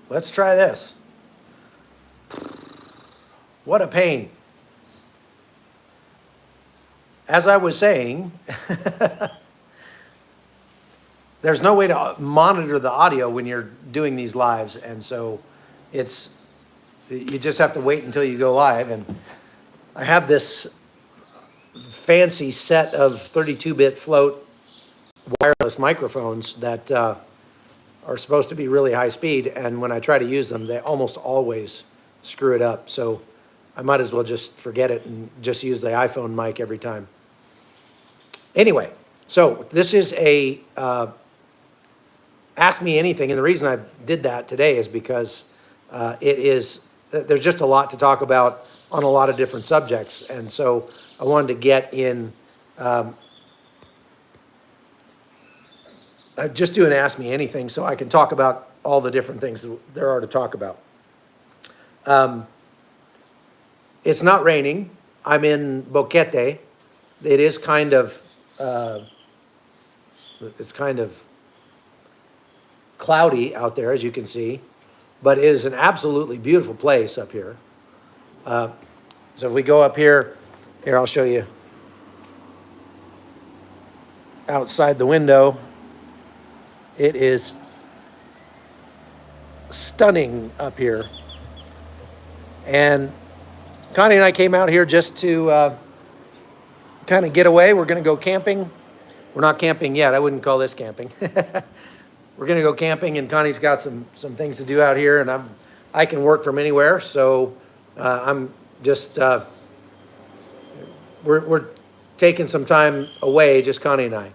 Let's try this. What a pain. As I was saying, there's no way to monitor the audio when you're doing these lives, and so you just have to wait until you go live. And I have this fancy set of 32-bit float wireless microphones that are supposed to be really high speed, and when I try to use them, they almost always screw it up. So I might as well just forget it and just use the iPhone mic every time. Anyway, so this is a Ask Me Anything, and the reason I did that today is because there's just a lot to talk about on a lot of different subjects, and so I wanted to get in, just do an Ask Me Anything so I can talk about all the different things that there are to talk about. It's not raining. I'm in Boquete. It is kind of, it's kind of cloudy out there, as you can see, but it is an absolutely beautiful place up here. So if we go up here, I'll show you outside the window. It is stunning up here. And Connie and I came out here just to kind of get away. We're going to go camping. We're not camping yet. I wouldn't call this camping. We're going to go camping, and Connie's got some things to do out here, and I can work from anywhere. So I'm just we're taking some time away, just Connie and I.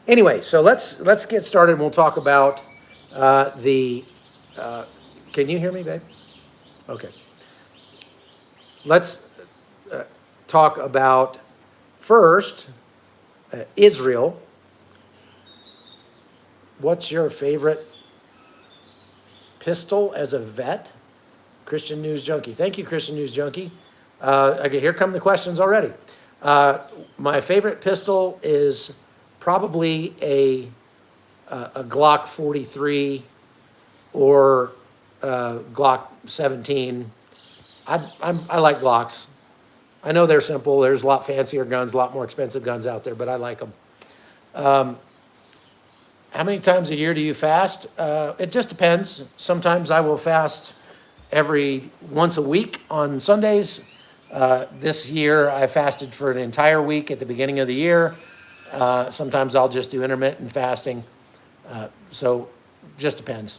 Anyway, so let's get started. And we'll talk about can you hear me, babe? Okay. Let's talk about first Israel. What's your favorite pistol as a vet? Christian News Junkie. Thank you, Christian News Junkie. Okay, here come the questions already. My favorite pistol is probably a Glock 43 or Glock 17. I like Glocks. I know they're simple. There's a lot fancier guns, a lot more expensive guns out there, but I like them. How many times a year do you fast? It just depends. Sometimes I will fast once a week on Sundays. This year I fasted for an entire week at the beginning of the year. Sometimes I'll just do intermittent fasting. So just depends.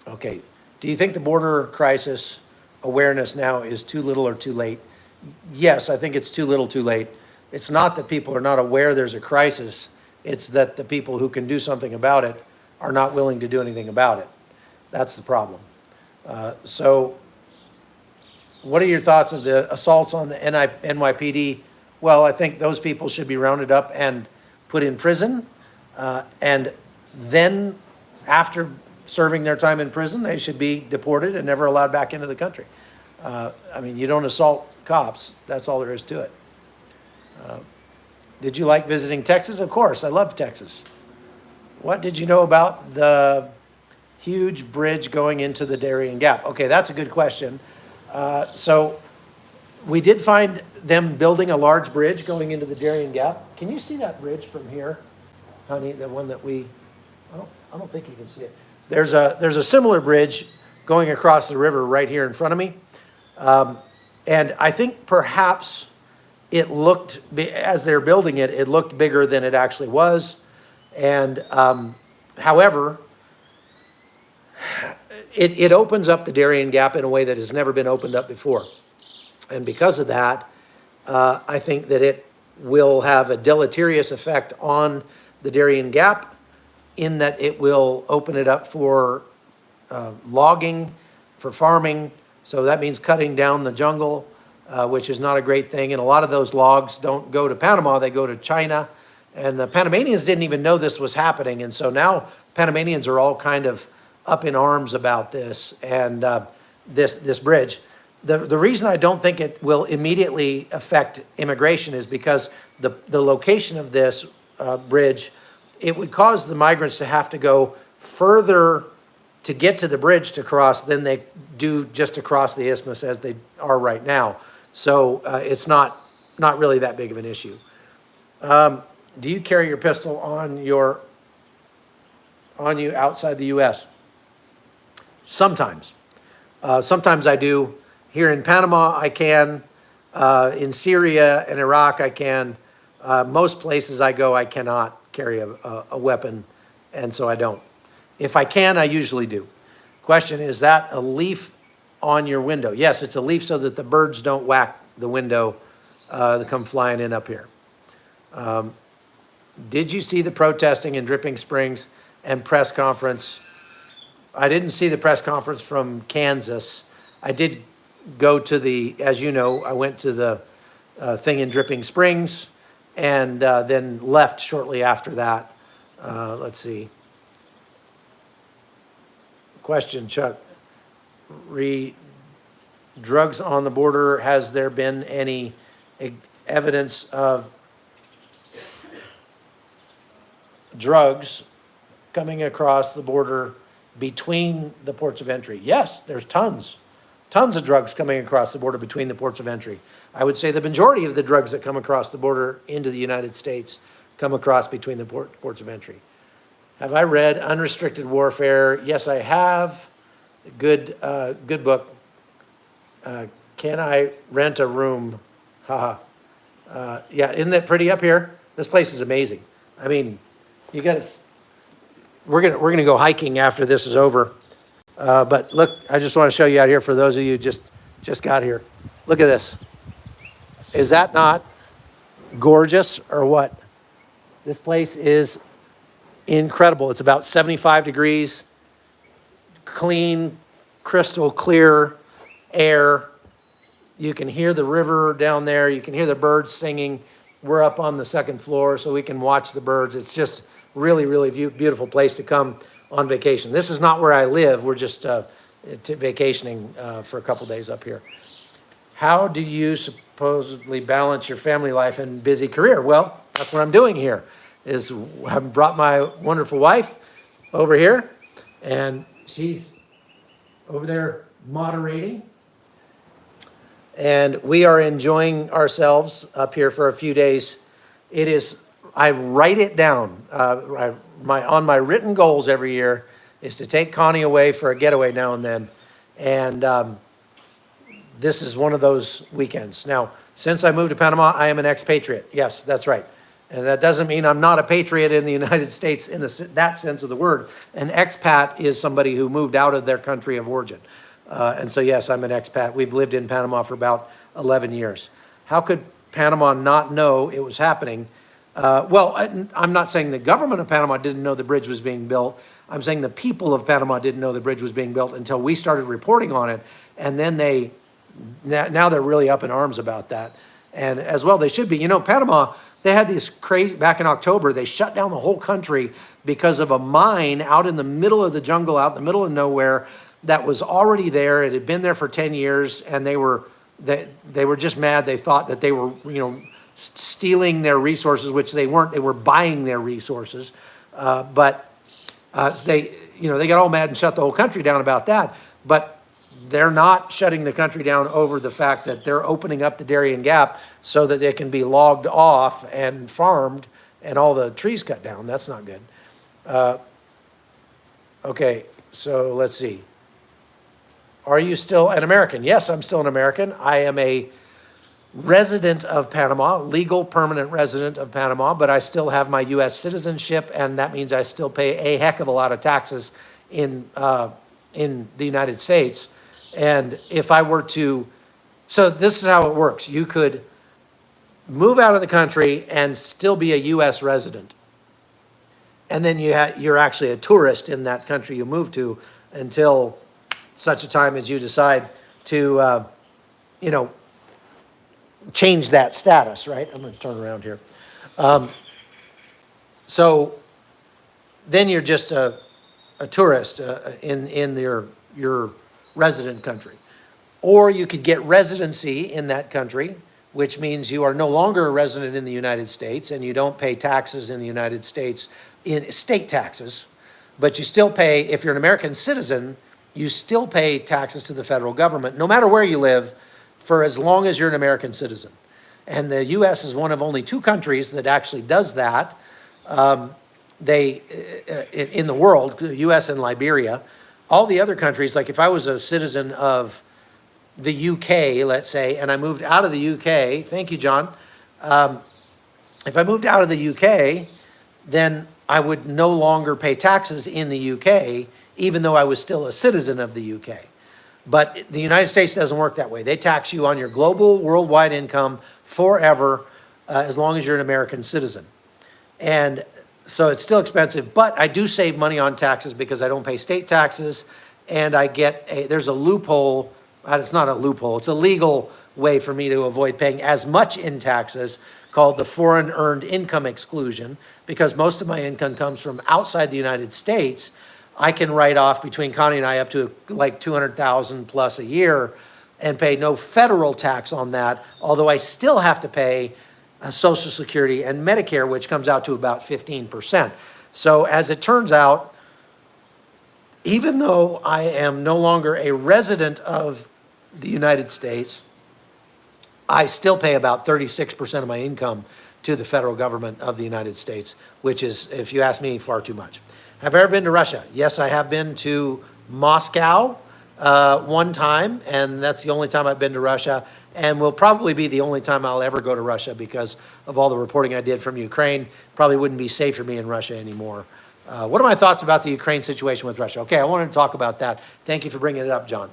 Okay. Do you think the border crisis awareness now is too little or too late? Yes, I think it's too little, too late. It's not that people are not aware there's a crisis. It's that the people who can do something about it are not willing to do anything about it. That's the problem. So what are your thoughts of the assaults on the NYPD? Well, I think those people should be rounded up and put in prison. And then after serving their time in prison, they should be deported and never allowed back into the country. I mean, you don't assault cops. That's all there is to it. Did you like visiting Texas? Of course, I love Texas. What did you know about the huge bridge going into the Darien Gap? Okay, that's a good question. So we did find them building a large bridge going into the Darien Gap. Can you see that bridge from here, honey? The one that I don't think you can see it. There's a similar bridge going across the river right here in front of me. And I think perhaps it looked, as they're building it, it looked bigger than it actually was. And however, it opens up the Darien Gap in a way that has never been opened up before. And because of that, I think that it will have a deleterious effect on the Darien Gap in that it will open it up for logging, for farming. So that means cutting down the jungle, which is not a great thing. And a lot of those logs don't go to Panama, they go to China. And the Panamanians didn't even know this was happening. And so now Panamanians are all kind of up in arms about this and this bridge. The reason I don't think it will immediately affect immigration is because the location of this bridge, it would cause the migrants to have to go further to get to the bridge to cross than they do just to cross the isthmus as they are right now. So it's not really that big of an issue. Do you carry your pistol on you outside the U.S.? Sometimes. Sometimes I do. Here in Panama, I can. In Syria and Iraq, I can. Most places I go, I cannot carry a weapon, and so I don't. If I can, I usually do. Question, is that a leaf on your window? Yes, it's a leaf so that the birds don't whack the window that come flying in up here. Did you see the protesting in Dripping Springs and press conference? I didn't see the press conference from Kansas. I did go to as you know, I went to the thing in Dripping Springs and then left shortly after that. Let's see. Question, Chuck. Drugs on the border, has there been any evidence of drugs coming across the border between the ports of entry? Yes, there's tons of drugs coming across the border between the ports of entry. I would say the majority of the drugs that come across the border into the United States come across between the ports of entry. Have I read Unrestricted Warfare? Yes, I have. Good book. Can I rent a room? Haha. Yeah, isn't that pretty up here? This place is amazing. I mean, you got to. We're gonna go hiking after this is over. But look, I just want to show you out here for those of you who just got here. Look at this. Is that not gorgeous or what? This place is incredible. It's about 75 degrees, clean, crystal clear air. You can hear the river down there. You can hear the birds singing. We're up on the second floor, so we can watch the birds. It's just really, really beautiful place to come on vacation. This is not where I live. We're just vacationing for a couple days up here. How do you supposedly balance your family life and busy career? Well, that's what I'm doing here. I've brought my wonderful wife over here, and she's over there moderating. And we are enjoying ourselves up here for a few days. I write it down. On my written goals every year is to take Connie away for a getaway now and then. And this is one of those weekends. Now, since I moved to Panama, I am an expatriate. Yes, that's right. And that doesn't mean I'm not a patriot in the United States in that sense of the word. An expat is somebody who moved out of their country of origin. And so, yes, I'm an expat. We've lived in Panama for about 11 years. How could Panama not know it was happening? Well, I'm not saying the government of Panama didn't know the bridge was being built. I'm saying the people of Panama didn't know the bridge was being built until we started reporting on it. And then now they're really up in arms about that. And as well, they should be. You know, Panama, they had these crazy, back in October, they shut down the whole country because of a mine out in the middle of the jungle, out in the middle of nowhere, that was already there. It had been there for 10 years, and they were just mad. They thought that they were, stealing their resources, which they weren't. They were buying their resources. But they got all mad and shut the whole country down about that. But they're not shutting the country down over the fact that they're opening up the Darien Gap so that they can be logged off and farmed and all the trees cut down. That's not good. Okay, so let's see. Are you still an American? Yes, I'm still an American. I am a resident of Panama, legal permanent resident of Panama, but I still have my U.S. citizenship, and that means I still pay a heck of a lot of taxes in the United States. And if I were to, so this is how it works. You could move out of the country and still be a U.S. resident. And then you're actually a tourist in that country you move to until such a time as you decide to, change that status, right? I'm going to turn around here. So then you're just a tourist in your resident country. Or you could get residency in that country, which means you are no longer a resident in the United States and you don't pay taxes in the United States, in state taxes. but you still pay, if you're an American citizen, you still pay taxes to the federal government, no matter where you live, for as long as you're an American citizen. And the U.S. is one of only 2 countries that actually does that. In the world, the U.S. and Liberia. All the other countries, like if I was a citizen of the UK, let's say, and I moved out of the UK, thank you, John. If I moved out of the UK, then I would no longer pay taxes in the UK, even though I was still a citizen of the UK. But the United States doesn't work that way. They tax you on your global, worldwide income forever, as long as you're an American citizen. And so it's still expensive, but I do save money on taxes because I don't pay state taxes, and I get there's a loophole. It's not a loophole. It's a legal way for me to avoid paying as much in taxes, called the foreign earned income exclusion, because most of my income comes from outside the United States. I can write off, between Connie and I, up to like 200,000 plus a year and pay no federal tax on that, although I still have to pay Social Security and Medicare, which comes out to about 15%. So as it turns out, even though I am no longer a resident of the United States, I still pay about 36% of my income to the federal government of the United States, which is, if you ask me, far too much. Have I ever been to Russia? Yes, I have been to Moscow one time, and that's the only time I've been to Russia, and will probably be the only time I'll ever go to Russia because of all the reporting I did from Ukraine. Probably wouldn't be safe for me in Russia anymore. What are my thoughts about the Ukraine situation with Russia? Okay, I wanted to talk about that. Thank you for bringing it up, John.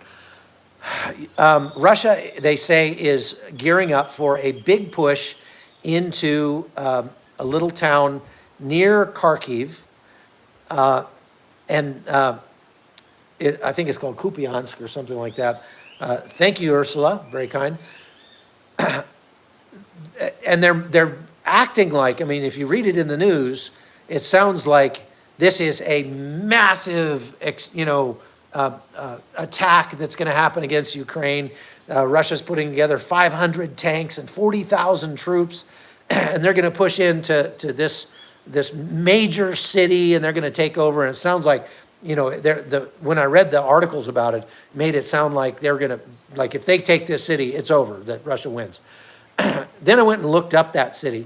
Russia, they say, is gearing up for a big push into a little town near Kharkiv, I think it's called Kupiansk or something like that. Thank you, Ursula, very kind. And they're acting like, I mean, if you read it in the news, it sounds like this is a massive, attack that's going to happen against Ukraine. Russia's putting together 500 tanks and 40,000 troops, and they're going to push into this major city, and they're going to take over. And it sounds like, when I read the articles about it, made it sound like they're going to, like, if they take this city, it's over, that Russia wins. Then I went and looked up that city,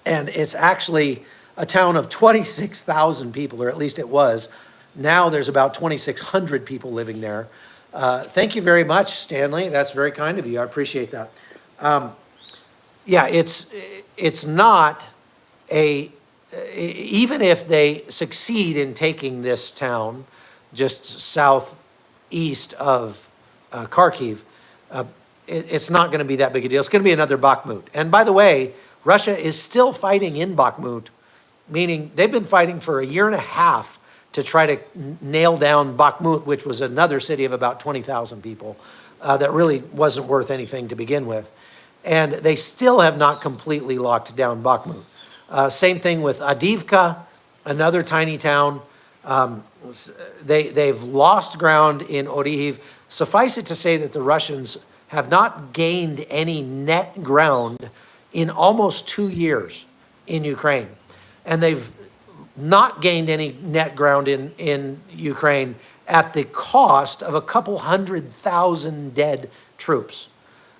and it's actually a town of 26,000 people, or at least it was. Now there's about 2,600 people living there. Thank you very much, Stanley. That's very kind of you. I appreciate that. Yeah, it's not even if they succeed in taking this town just southeast of Kharkiv, it's not going to be that big a deal. It's going to be another Bakhmut. And by the way, Russia is still fighting in Bakhmut, meaning they've been fighting for a year and a half to try to nail down Bakhmut, which was another city of about 20,000 people that really wasn't worth anything to begin with. And they still have not completely locked down Bakhmut. Same thing with Avdiivka, another tiny town. They've lost ground in Orihyiv. Suffice it to say that the Russians have not gained any net ground in almost 2 years in Ukraine. And they've not gained any net ground in Ukraine at the cost of a couple 100,000 dead troops.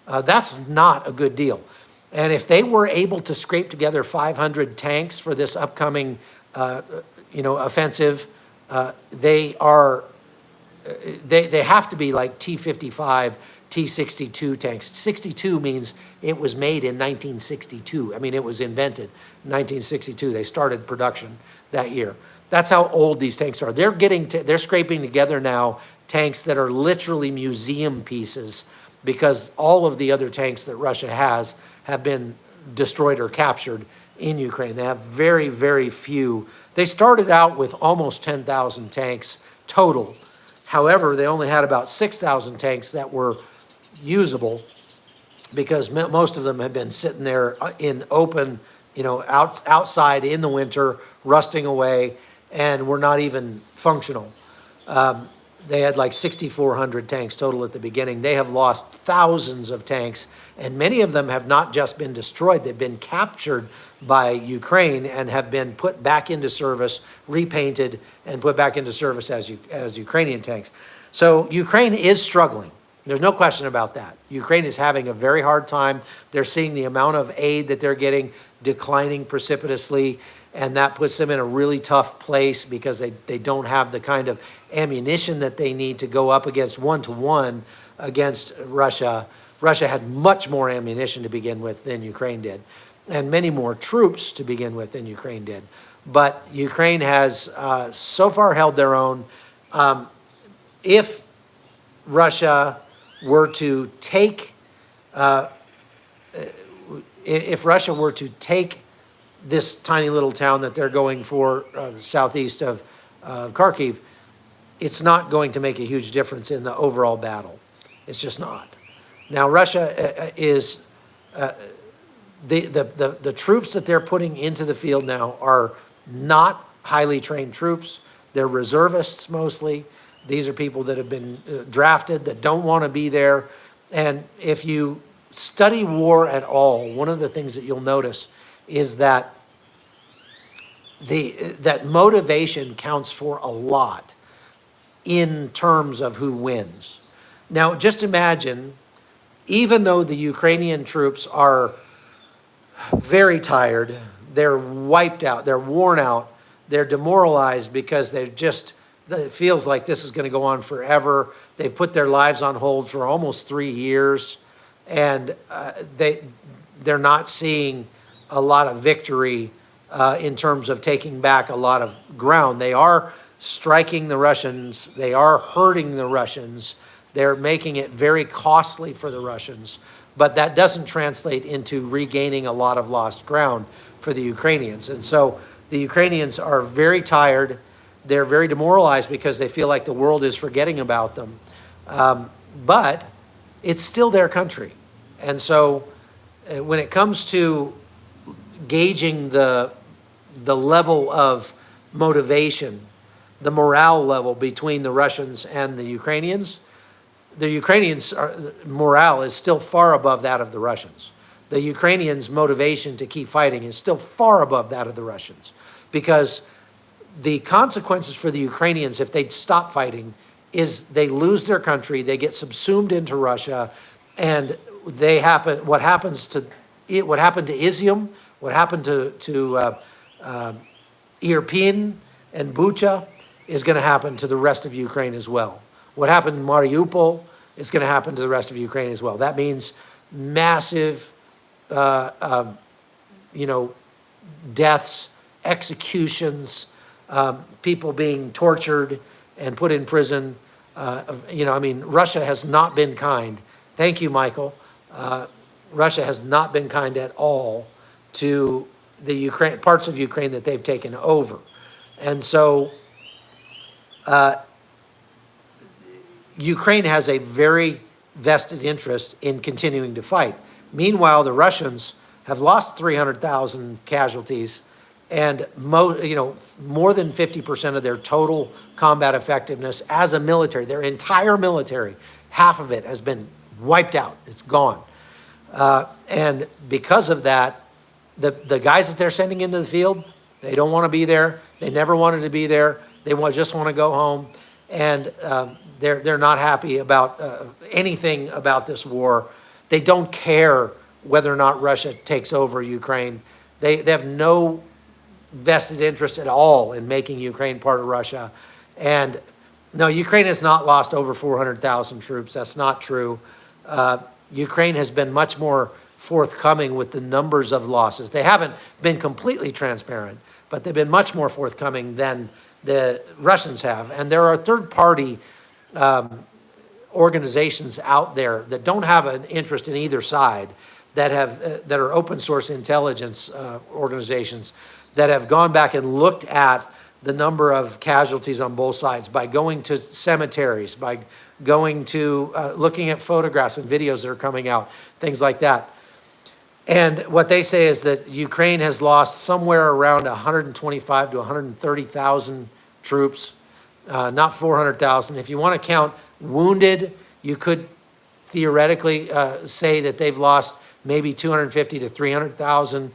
That's not a good deal. And if they were able to scrape together 500 tanks for this upcoming, offensive, they have to be like T-55, T-62 tanks. 62 means it was made in 1962. I mean, it was invented in 1962. They started production that year. That's how old these tanks are. They're scraping together now tanks that are literally museum pieces, because all of the other tanks that Russia has have been destroyed or captured in Ukraine. They have very, very few. They started out with almost 10,000 tanks total. However, they only had about 6,000 tanks that were usable, because most of them had been sitting there in open, outside in the winter, rusting away, and were not even functional. they had like 6,400 tanks total at the beginning. They have lost thousands of tanks, and many of them have not just been destroyed, they've been captured by Ukraine and have been put back into service, repainted, and put back into service as Ukrainian tanks. So Ukraine is struggling. There's no question about that. Ukraine is having a very hard time. They're seeing the amount of aid that they're getting declining precipitously, and that puts them in a really tough place because they don't have the kind of ammunition that they need to go up against one-to-one against Russia. Russia had much more ammunition to begin with than Ukraine did, and many more troops to begin with than Ukraine did. But Ukraine has so far held their own. If Russia were to take, this tiny little town that they're going for southeast of Kharkiv, it's not going to make a huge difference in the overall battle. It's just not. Now, Russia is, the troops that they're putting into the field now are not highly trained troops. They're reservists mostly. These are people that have been drafted, that don't want to be there. And if you study war at all, one of the things that you'll notice is that that motivation counts for a lot in terms of who wins. Now, just imagine, even though the Ukrainian troops are very tired, they're wiped out, they're worn out, they're demoralized because they've just, it feels like this is going to go on forever. They've put their lives on hold for almost 3 years, and they're not seeing a lot of victory in terms of taking back a lot of ground. They are striking the Russians. They are hurting the Russians. They're making it very costly for the Russians, but that doesn't translate into regaining a lot of lost ground for the Ukrainians. And so the Ukrainians are very tired. They're very demoralized because they feel like the world is forgetting about them. But it's still their country. And so when it comes to gauging the level of motivation, the morale level between the Russians and the Ukrainians morale is still far above that of the Russians. The Ukrainians' motivation to keep fighting is still far above that of the Russians, because the consequences for the Ukrainians if they stop fighting is they lose their country, they get subsumed into Russia, and what happened to Izium, what happened to Irpin and Bucha is going to happen to the rest of Ukraine as well. What happened in Mariupol is going to happen to the rest of Ukraine as well. That means massive, deaths, executions, people being tortured and put in prison. Russia has not been kind. Thank you, Michael. Russia has not been kind at all to the parts of Ukraine that they've taken over. And so Ukraine has a very vested interest in continuing to fight. Meanwhile, the Russians have lost 300,000 casualties, and more than 50% of their total combat effectiveness as a military, their entire military, half of it has been wiped out. It's gone. And because of that, the guys that they're sending into the field, they don't want to be there. They never wanted to be there. They just want to go home. And they're not happy about anything about this war. They don't care whether or not Russia takes over Ukraine. They have no vested interest at all in making Ukraine part of Russia. And no, Ukraine has not lost over 400,000 troops. That's not true. Ukraine has been much more forthcoming with the numbers of losses. They haven't been completely transparent, but they've been much more forthcoming than the Russians have. And there are third-party organizations out there that don't have an interest in either side, that are open source intelligence organizations that have gone back and looked at the number of casualties on both sides by going to cemeteries, by going to looking at photographs and videos that are coming out, things like that. And what they say is that Ukraine has lost somewhere around 125 to 130,000 troops, not 400,000. If you want to count wounded, you could theoretically say that they've lost maybe 250 to 300,000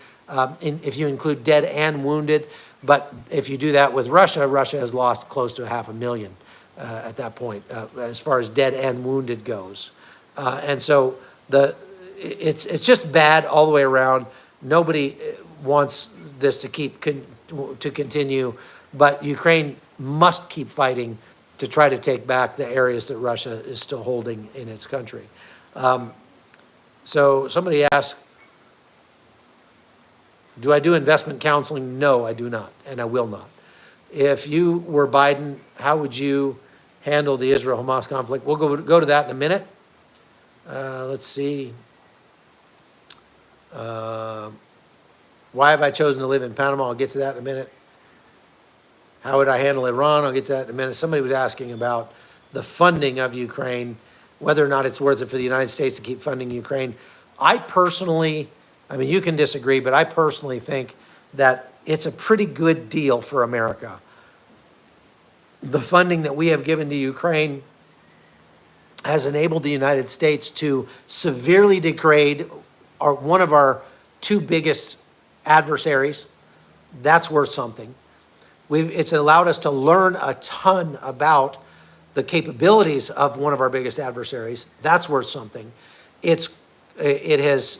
if you include dead and wounded. But if you do that with Russia, Russia has lost close to 500,000 at that point, as far as dead and wounded goes. And so it's just bad all the way around. Nobody wants this to continue, but Ukraine must keep fighting to try to take back the areas that Russia is still holding in its country. So somebody asked, do I do investment counseling? No, I do not, and I will not. If you were Biden, how would you handle the Israel-Hamas conflict? We'll go to that in a minute. Let's see. Why have I chosen to live in Panama? I'll get to that in a minute. How would I handle Iran? I'll get to that in a minute. Somebody was asking about the funding of Ukraine, whether or not it's worth it for the United States to keep funding Ukraine. I personally, I mean, you can disagree, but I personally think that it's a pretty good deal for America. The funding that we have given to Ukraine has enabled the United States to severely degrade one of our two biggest adversaries. That's worth something. It's allowed us to learn a ton about the capabilities of one of our biggest adversaries. That's worth something. It has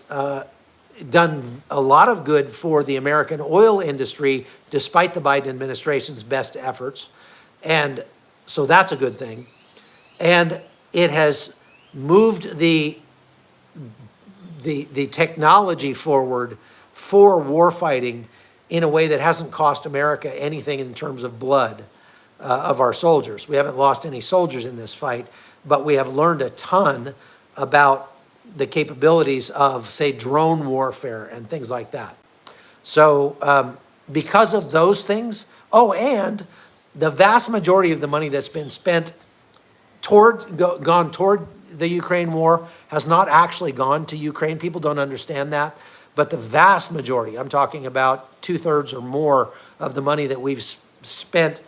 done a lot of good for the American oil industry, despite the Biden administration's best efforts. And so that's a good thing. And it has moved the technology forward for warfighting in a way that hasn't cost America anything in terms of blood of our soldiers. We haven't lost any soldiers in this fight, but we have learned a ton about the capabilities of, say, drone warfare and things like that. So because of those things, and the vast majority of the money that's been spent gone toward the Ukraine war has not actually gone to Ukraine. People don't understand that. But the vast majority, I'm talking about 2/3 or more of the money that we've spent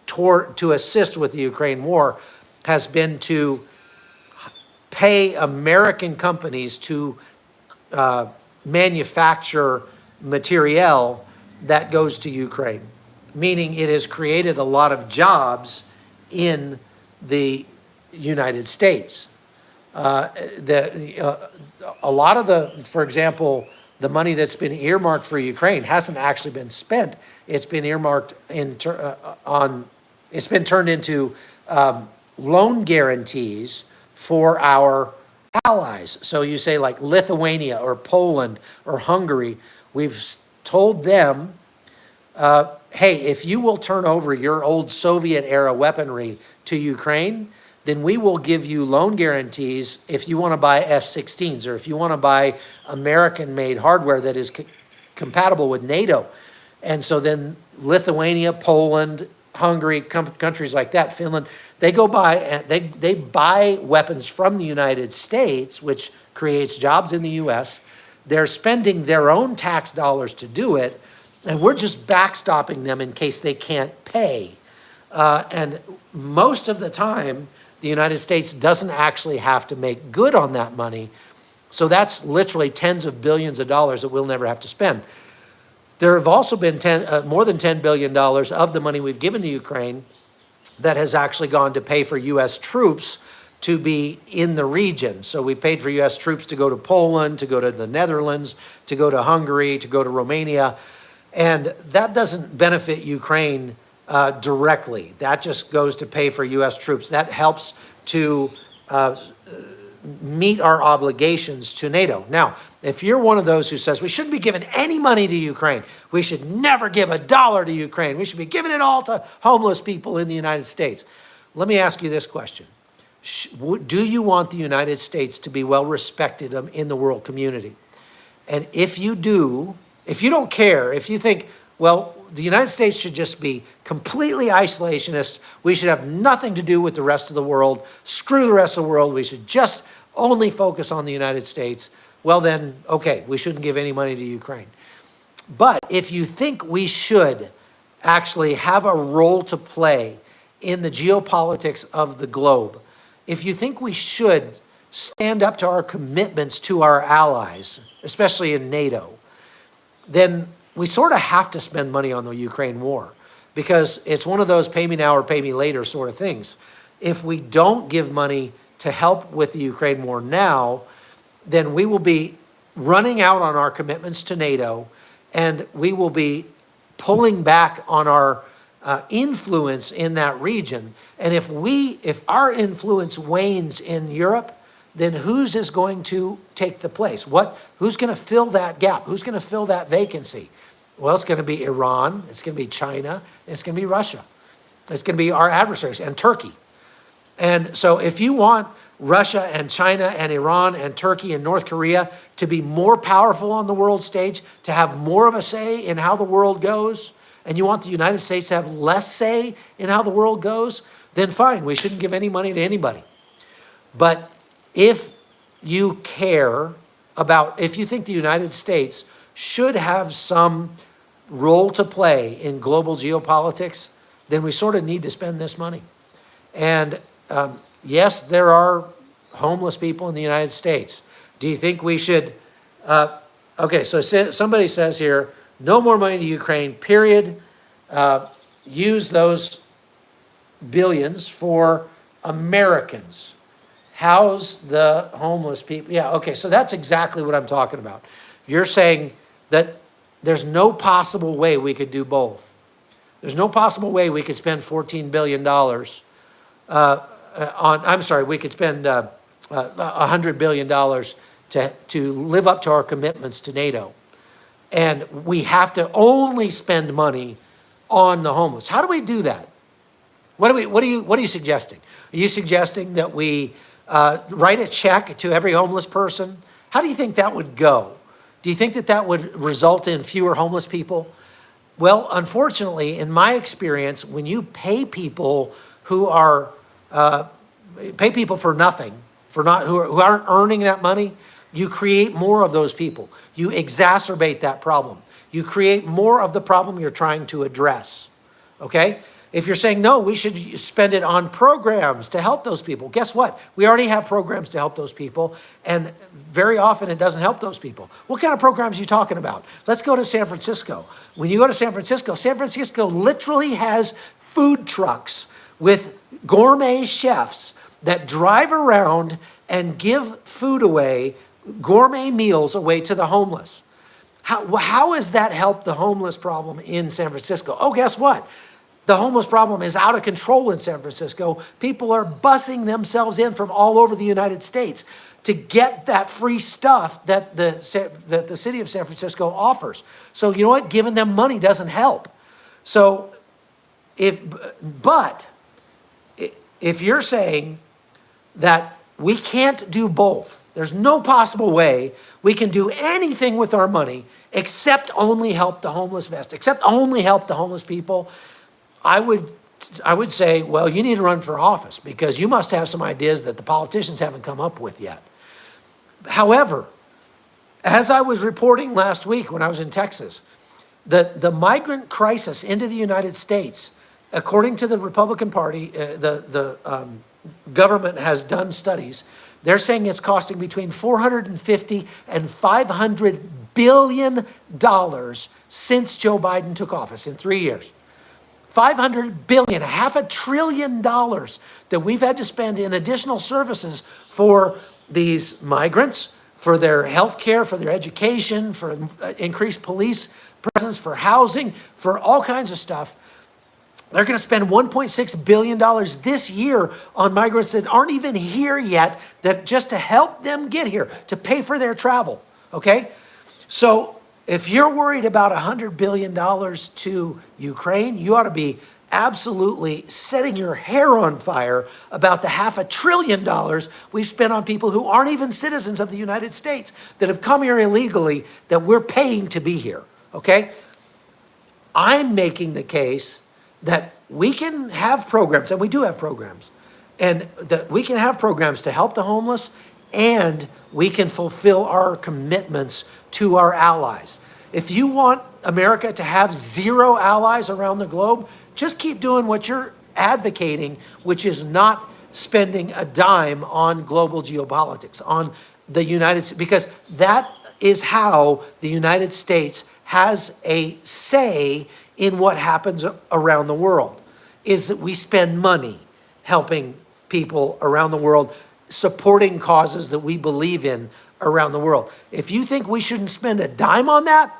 to assist with the Ukraine war has been to pay American companies to manufacture materiel that goes to Ukraine, meaning it has created a lot of jobs in the United States. A lot of for example, the money that's been earmarked for Ukraine hasn't actually been spent. It's been earmarked it's been turned into loan guarantees for our allies. So you say like Lithuania or Poland or Hungary, we've told them, hey, if you will turn over your old Soviet era weaponry to Ukraine, then we will give you loan guarantees if you want to buy F-16s or if you want to buy American-made hardware that is compatible with NATO. And so then Lithuania, Poland, Hungary, countries like that, Finland, they go buy, they buy weapons from the United States, which creates jobs in the U.S. They're spending their own tax dollars to do it, and we're just backstopping them in case they can't pay. And most of the time, the United States doesn't actually have to make good on that money. So that's literally tens of billions of dollars that we'll never have to spend. There have also been more than $10 billion of the money we've given to Ukraine that has actually gone to pay for U.S. troops to be in the region. So we paid for U.S. troops to go to Poland, to go to the Netherlands, to go to Hungary, to go to Romania. And that doesn't benefit Ukraine directly. That just goes to pay for U.S. troops. That helps to meet our obligations to NATO. Now, if you're one of those who says we shouldn't be giving any money to Ukraine, we should never give $1 to Ukraine, we should be giving it all to homeless people in the United States. Let me ask you this question. Do you want the United States to be well respected in the world community? And if you do, if you don't care, if you think, well, the United States should just be completely isolationist, we should have nothing to do with the rest of the world, screw the rest of the world, we should just only focus on the United States, well then, okay, we shouldn't give any money to Ukraine. But if you think we should actually have a role to play in the geopolitics of the globe, if you think we should stand up to our commitments to our allies, especially in NATO, then we sort of have to spend money on the Ukraine war, because it's one of those pay me now or pay me later sort of things. If we don't give money to help with the Ukraine war now, then we will be running out on our commitments to NATO, and we will be pulling back on our influence in that region. And if our influence wanes in Europe, then whose is going to take the place? Who's going to fill that gap? Who's going to fill that vacancy? Well, it's going to be Iran, it's going to be China, it's going to be Russia. It's going to be our adversaries, and Turkey. And so if you want Russia and China and Iran and Turkey and North Korea to be more powerful on the world stage, to have more of a say in how the world goes, and you want the United States to have less say in how the world goes, then fine, we shouldn't give any money to anybody. But if you care about, if you think the United States should have some role to play in global geopolitics, then we sort of need to spend this money. And yes, there are homeless people in the United States. Do you think we should, okay, so somebody says here, no more money to Ukraine, period. Use those billions for Americans. House the homeless people. Yeah, okay, so that's exactly what I'm talking about. You're saying that there's no possible way we could do both. There's no possible way we could spend $14 billion we could spend $100 billion to live up to our commitments to NATO. And we have to only spend money on the homeless. How do we do that? What are you suggesting? Are you suggesting that we write a check to every homeless person? How do you think that would go? Do you think that that would result in fewer homeless people? Well, unfortunately, in my experience, when you pay people who are pay people for nothing, who aren't earning that money, you create more of those people. You exacerbate that problem. You create more of the problem you're trying to address. Okay? If you're saying, no, we should spend it on programs to help those people, guess what? We already have programs to help those people, and very often it doesn't help those people. What kind of programs are you talking about? Let's go to San Francisco. When you go to San Francisco literally has food trucks with gourmet chefs that drive around and give food away, gourmet meals away to the homeless. How has that helped the homeless problem in San Francisco? Oh, guess what? The homeless problem is out of control in San Francisco. People are busing themselves in from all over the United States to get that free stuff that the city of San Francisco offers. So you know what? Giving them money doesn't help. So if you're saying that we can't do both, there's no possible way we can do anything with our money except only help the homeless except only help the homeless people, I would say, well, you need to run for office because you must have some ideas that the politicians haven't come up with yet. However, as I was reporting last week when I was in Texas, the migrant crisis into the United States, according to the Republican Party, the government has done studies. They're saying it's costing between $450 and $500 billion since Joe Biden took office in 3 years. $500 billion, $500 billion that we've had to spend in additional services for these migrants, for their health care, for their education, for increased police presence, for housing, for all kinds of stuff. They're going to spend $1.6 billion this year on migrants that aren't even here yet, that just to help them get here, to pay for their travel, okay? So if you're worried about $100 billion to Ukraine, you ought to be absolutely setting your hair on fire about the $500 billion we've spent on people who aren't even citizens of the United States, that have come here illegally, that we're paying to be here, okay? I'm making the case that we can have programs, and we do have programs, and that we can have programs to help the homeless, and we can fulfill our commitments to our allies. If you want America to have zero allies around the globe, just keep doing what you're advocating, which is not spending a dime on global geopolitics, on the United States, because that is how the United States has a say in what happens around the world, is that we spend money helping people around the world, supporting causes that we believe in around the world. If you think we shouldn't spend a dime on that,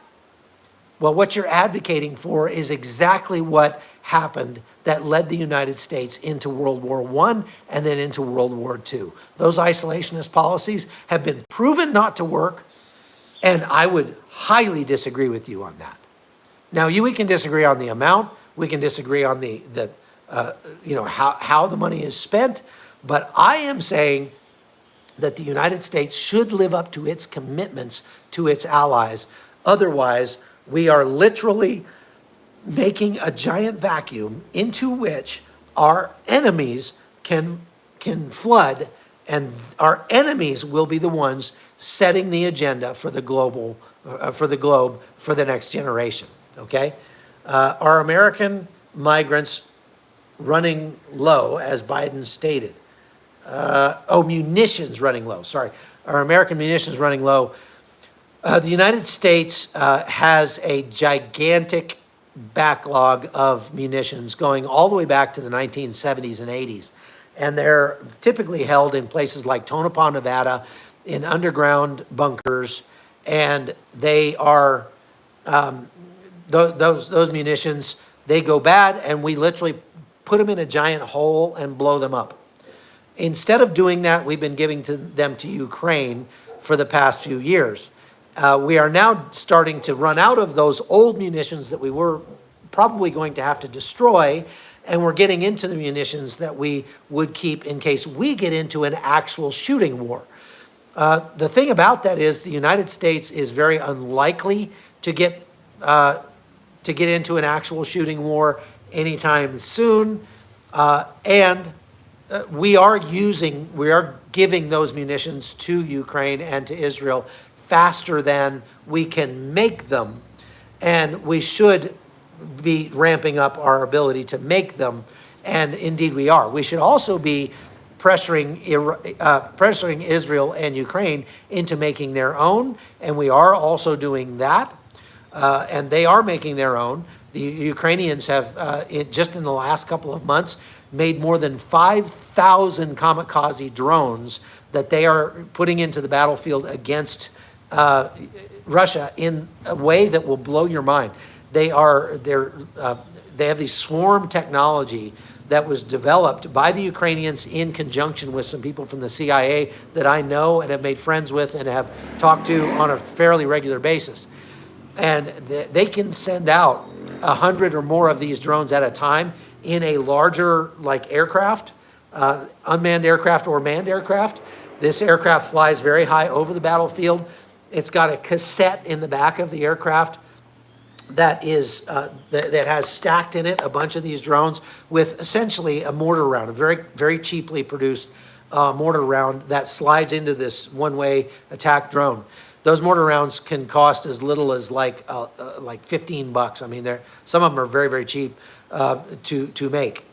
well, what you're advocating for is exactly what happened that led the United States into World War I and then into World War II. Those isolationist policies have been proven not to work, and I would highly disagree with you on that. Now, we can disagree on the amount, we can disagree on how the money is spent, but I am saying that the United States should live up to its commitments to its allies. Otherwise, we are literally making a giant vacuum into which our enemies can flood, and our enemies will be the ones setting the agenda for the globe for the next generation. Okay, are American migrants running low, as Biden stated? Munitions running low. Sorry, are American munitions running low? The United States has a gigantic backlog of munitions going all the way back to the 1970s and 80s. And they're typically held in places like Tonopah, Nevada, in underground bunkers. And they are, those munitions, they go bad, and we literally put them in a giant hole and blow them up. Instead of doing that, we've been giving them to Ukraine for the past few years. We are now starting to run out of those old munitions that we were probably going to have to destroy, and we're getting into the munitions that we would keep in case we get into an actual shooting war. The thing about that is the United States is very unlikely to get into an actual shooting war anytime soon, and we are giving those munitions to Ukraine and to Israel faster than we can make them, and we should be ramping up our ability to make them, and indeed we are. We should also be pressuring Israel and Ukraine into making their own, and we are also doing that, and they are making their own. The Ukrainians have, just in the last couple of months, made more than 5,000 kamikaze drones that they are putting into the battlefield against Russia in a way that will blow your mind. They have the swarm technology that was developed by the Ukrainians in conjunction with some people from the CIA that I know and have made friends with and have talked to on a fairly regular basis. And they can send out 100 or more of these drones at a time in a larger, like, aircraft, unmanned aircraft or manned aircraft. This aircraft flies very high over the battlefield. It's got a cassette in the back of the aircraft that has stacked in it a bunch of these drones with essentially a mortar round, a very, very cheaply produced mortar round that slides into this one-way attack drone. Those mortar rounds can cost as little as like $15. I mean, some of them are very, very cheap to make.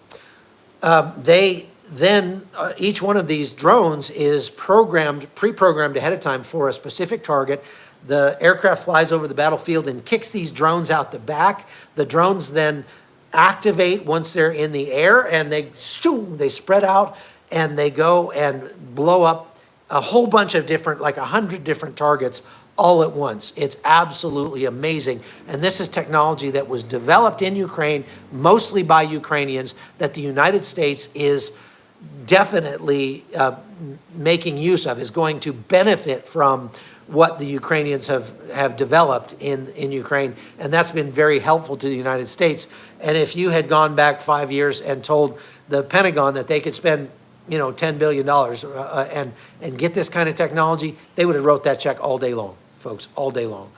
Each one of these drones is pre-programmed ahead of time for a specific target. The aircraft flies over the battlefield and kicks these drones out the back. The drones then activate once they're in the air, and they spread out and they go and blow up a whole bunch of different, like 100 different targets all at once. It's absolutely amazing. And this is technology that was developed in Ukraine, mostly by Ukrainians, that the United States is definitely making use of, is going to benefit from what the Ukrainians have developed in Ukraine. And that's been very helpful to the United States. And if you had gone back 5 years and told the Pentagon that they could spend $10 billion and get this kind of technology, they would have wrote that check all day long, folks, all day long.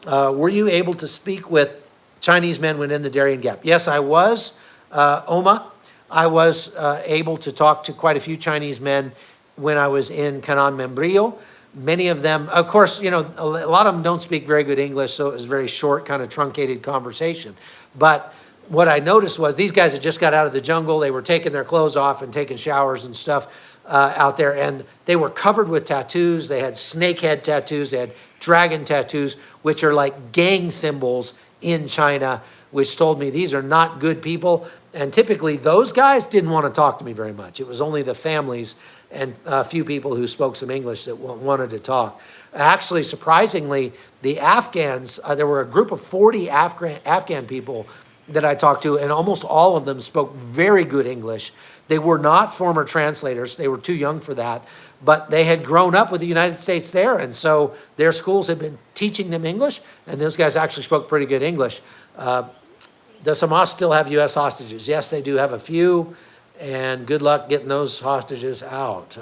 Were you able to speak with Chinese men when in the Darien Gap? Yes, I was, Oma. I was able to talk to quite a few Chinese men when I was in Canaan Membrillo. Many of them, of course, a lot of them don't speak very good English, so it was a very short, kind of truncated conversation. But what I noticed was these guys had just got out of the jungle. They were taking their clothes off and taking showers and stuff out there. And they were covered with tattoos. They had snake head tattoos. They had dragon tattoos, which are like gang symbols in China, which told me these are not good people. And typically those guys didn't want to talk to me very much. It was only the families and a few people who spoke some English that wanted to talk. Actually, surprisingly, the Afghans, there were a group of 40 Afghan people that I talked to, and almost all of them spoke very good English. They were not former translators. They were too young for that, but they had grown up with the United States there, and so their schools had been teaching them English, and those guys actually spoke pretty good English. Does Hamas still have U.S. hostages? Yes, they do have a few, and good luck getting those hostages out.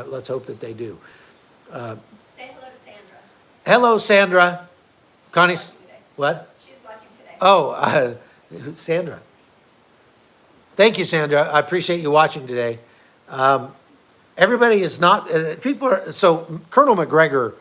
Let's hope that they do. Say hello to Sandra. Hello, Sandra. Connie, what? She's watching today. Oh, Sandra. Thank you, Sandra. I appreciate you watching today. Everybody is not, people are, so Colonel McGregor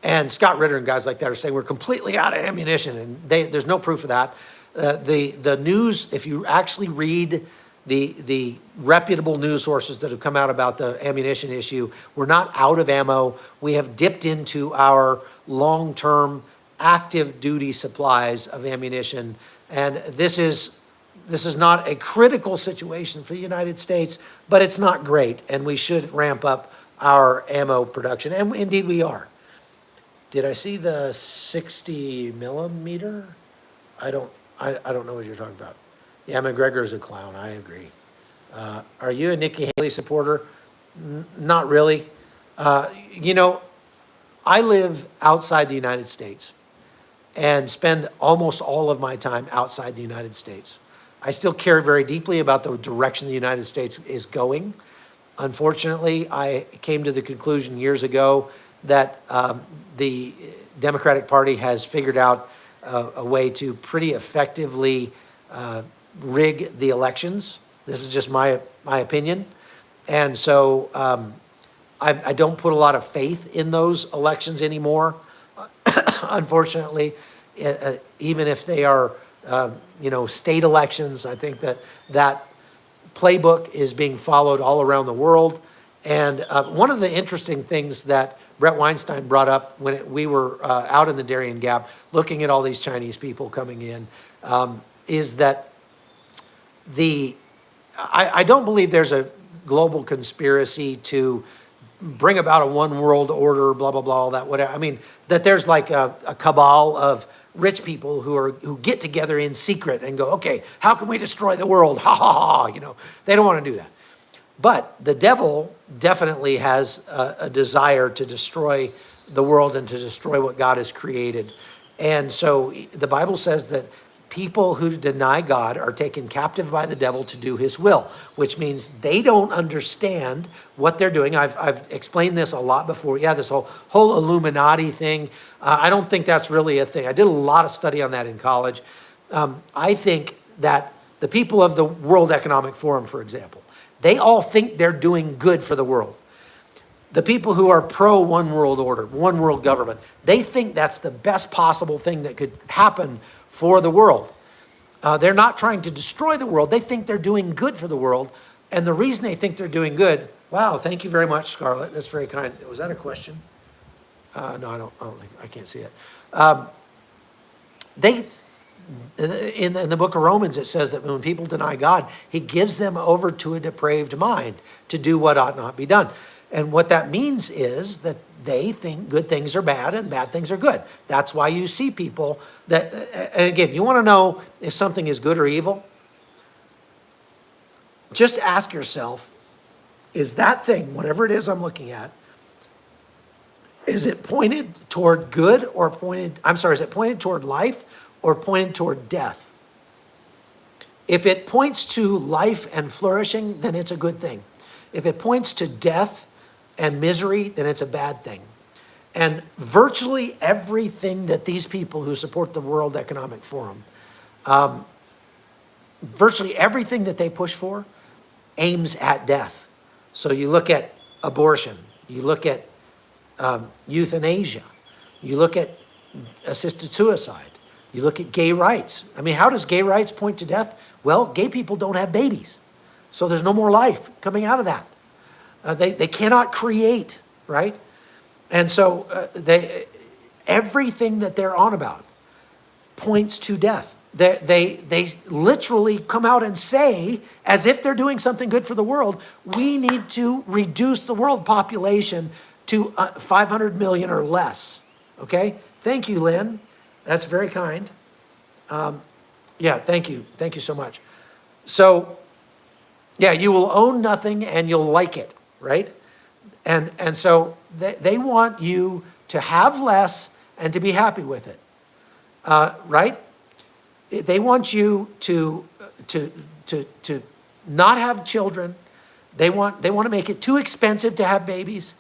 and Scott Ritter and guys like that are saying we're completely out of ammunition, and there's no proof of that. The news, if you actually read the reputable news sources that have come out about the ammunition issue, we're not out of ammo. We have dipped into our long-term active duty supplies of ammunition, and this is not a critical situation for the United States, but it's not great, and we should ramp up our ammo production, and indeed we are. Did I see the 60 millimeter? I don't know what you're talking about. Yeah, McGregor is a clown, I agree. Are you a Nikki Haley supporter? Not really. You know, I live outside the United States and spend almost all of my time outside the United States. I still care very deeply about the direction the United States is going. Unfortunately, I came to the conclusion years ago that the Democratic Party has figured out a way to pretty effectively rig the elections. This is just my opinion. And so I don't put a lot of faith in those elections anymore. Unfortunately, even if they are, state elections, I think that playbook is being followed all around the world. And one of the interesting things that Brett Weinstein brought up when we were out in the Darien Gap, looking at all these Chinese people coming in, is that I don't believe there's a global conspiracy to bring about a one world order, blah, blah, blah, all that, whatever. I mean, that there's like a cabal of rich people who get together in secret and go, okay, how can we destroy the world? Ha, ha, ha, they don't want to do that. But the devil definitely has a desire to destroy the world and to destroy what God has created. And so the Bible says that people who deny God are taken captive by the devil to do his will, which means they don't understand what they're doing. I've explained this a lot before. Yeah, this whole Illuminati thing. I don't think that's really a thing. I did a lot of study on that in college. I think that the people of the World Economic Forum, for example, they all think they're doing good for the world. The people who are pro one world order, one world government, they think that's the best possible thing that could happen for the world. They're not trying to destroy the world. They think they're doing good for the world. And the reason they think they're doing good, wow, thank you very much, Scarlett. That's very kind. Was that a question? No, I don't think, I can't see it. In the book of Romans, it says that when people deny God, he gives them over to a depraved mind to do what ought not be done. And what that means is that they think good things are bad and bad things are good. That's why you see people that, and again, you want to know if something is good or evil? Just ask yourself, is that thing, whatever it is I'm looking at, is it pointed toward good or is it pointed toward life or pointed toward death? If it points to life and flourishing, then it's a good thing. If it points to death and misery, then it's a bad thing. And virtually everything that these people who support the World Economic Forum, virtually everything that they push for aims at death. So you look at abortion, you look at euthanasia, you look at assisted suicide, You look at gay rights. I mean, how does gay rights point to death? Well, gay people don't have babies. So there's no more life coming out of that. They cannot create, right? And so everything that they're on about points to death. They literally come out and say, as if they're doing something good for the world, we need to reduce the world population to 500 million or less. Okay? Thank you, Lynn. That's very kind. Yeah, thank you. Thank you so much. So, yeah, you will own nothing and you'll like it, right? And so they want you to have less and to be happy with it, right? They want you to not have children. They want to make it too expensive to have babies.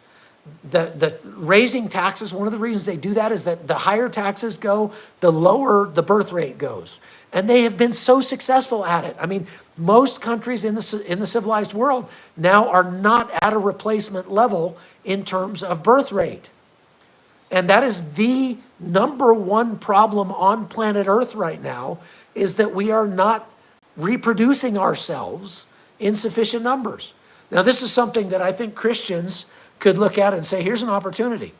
The raising taxes, one of the reasons they do that is that the higher taxes go, the lower the birth rate goes. And they have been so successful at it. I mean, most countries in the civilized world now are not at a replacement level in terms of birth rate. And that is the number one problem on planet Earth right now, is that we are not reproducing ourselves in sufficient numbers. Now, this is something that I think Christians could look at and say, here's an opportunity.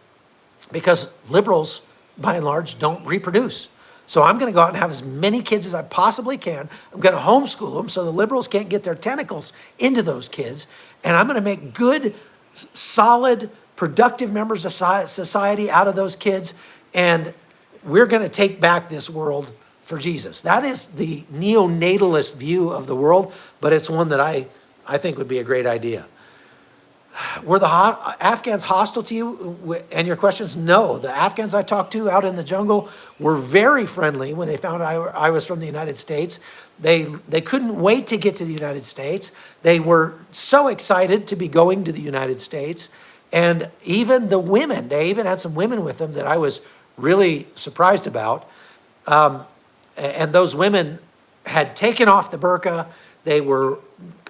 Because liberals, by and large, don't reproduce. So I'm going to go out and have as many kids as I possibly can. I'm going to homeschool them so the liberals can't get their tentacles into those kids. And I'm going to make good, solid, productive members of society out of those kids. And we're going to take back this world for Jesus. That is the neonatalist view of the world, but it's one that I think would be a great idea. Were the Afghans hostile to you? And your questions, no. The Afghans I talked to out in the jungle were very friendly when they found I was from the United States. They couldn't wait to get to the United States. They were so excited to be going to the United States. And even the women, they even had some women with them that I was really surprised about. And those women had taken off the burqa. They were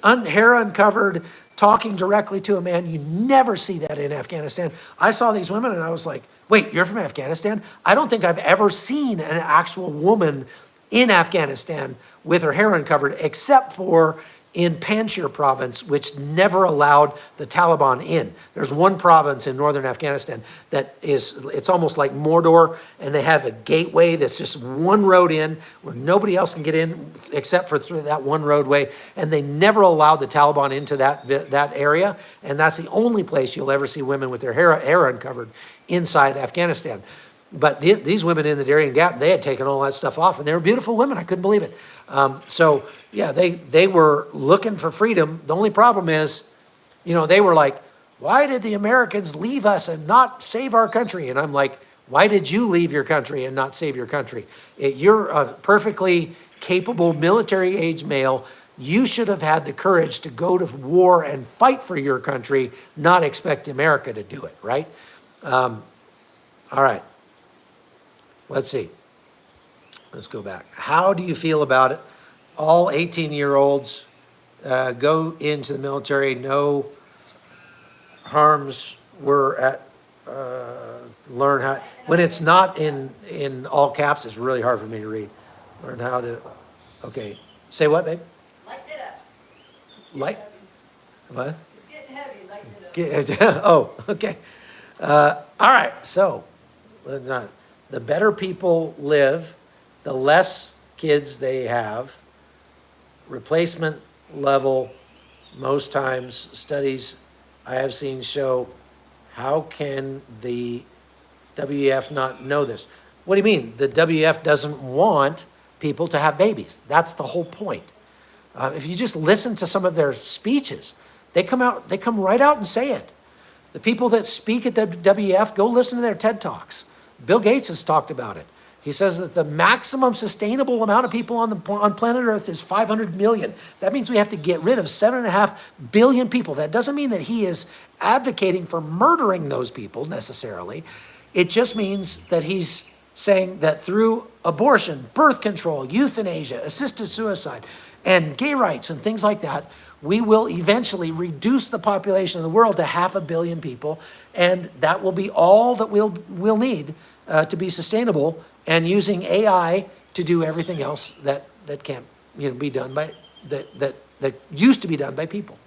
hair uncovered, talking directly to a man. You never see that in Afghanistan. I saw these women and I was like, wait, you're from Afghanistan? I don't think I've ever seen an actual woman in Afghanistan with her hair uncovered, except for in Panjshir province, which never allowed the Taliban in. There's one province in northern Afghanistan that it's almost like Mordor, and they have a gateway that's just one road in where nobody else can get in except for through that one roadway, and they never allowed the Taliban into that area, and that's the only place you'll ever see women with their hair uncovered inside Afghanistan. But these women in the Darien Gap, they had taken all that stuff off, and they were beautiful women. I couldn't believe it. So, yeah, they were looking for freedom. The only problem is, they were like, why did the Americans leave us and not save our country? And I'm like, why did you leave your country and not save your country? You're a perfectly capable military-age male. You should have had the courage to go to war and fight for your country, not expect America to do it, right? All right. Let's see. Let's go back. How do you feel about it? All 18-year-olds go into the military. No harms were at learn how. When it's not in all caps, it's really hard for me to read. Learn how to. Okay. Say what, babe? Lighten it up. Light. What? It's getting heavy. Lighten it up. Oh, okay. All right. So, the better people live, the less kids they have. Replacement level, most times, studies I have seen show, how can the WEF not know this? What do you mean? The WEF doesn't want people to have babies. That's the whole point. If you just listen to some of their speeches, they come right out and say it. The people that speak at the WEF, go listen to their TED Talks. Bill Gates has talked about it. He says that the maximum sustainable amount of people on planet Earth is 500 million. That means we have to get rid of 7.5 billion people. That doesn't mean that he is advocating for murdering those people necessarily. It just means that he's saying that through abortion, birth control, euthanasia, assisted suicide, and gay rights and things like that, we will eventually reduce the population of the world to 500 million people, and that will be all that we'll need to be sustainable and using AI to do everything else that can't, be done by, that used to be done by people.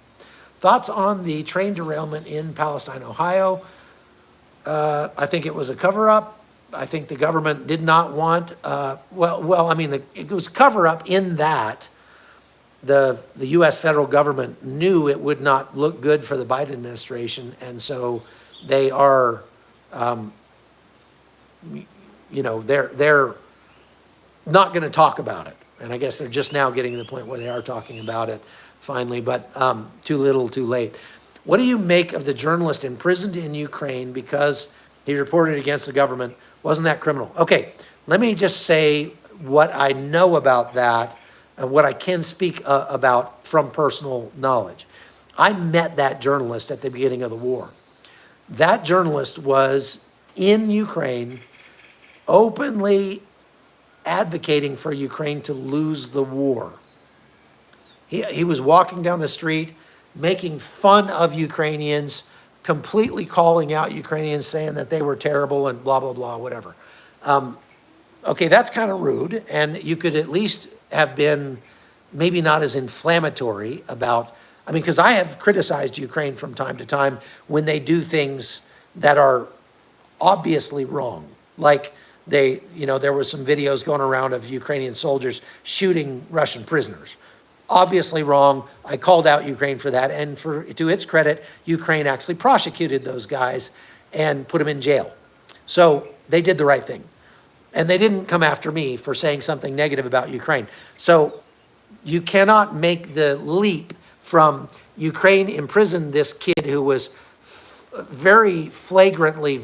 Thoughts on the train derailment in Palestine, Ohio? I think it was a cover-up. I think the government did not want, it was cover-up in that the U.S. federal government knew it would not look good for the Biden administration, and so they are, they're not going to talk about it. And I guess they're just now getting to the point where they are talking about it finally, but too little, too late. What do you make of the journalist imprisoned in Ukraine because he reported against the government? Wasn't that criminal? Okay, let me just say what I know about that and what I can speak about from personal knowledge. I met that journalist at the beginning of the war. That journalist was in Ukraine openly advocating for Ukraine to lose the war. He was walking down the street, making fun of Ukrainians, completely calling out Ukrainians, saying that they were terrible and blah, blah, blah, whatever. Okay, that's kind of rude, and you could at least have been maybe not as inflammatory about, because I have criticized Ukraine from time to time when they do things that are obviously wrong. Like there was some videos going around of Ukrainian soldiers shooting Russian prisoners. Obviously wrong. I called out Ukraine for that, and to its credit, Ukraine actually prosecuted those guys and put them in jail. So they did the right thing. And they didn't come after me for saying something negative about Ukraine. So you cannot make the leap from Ukraine imprisoned this kid who was very flagrantly,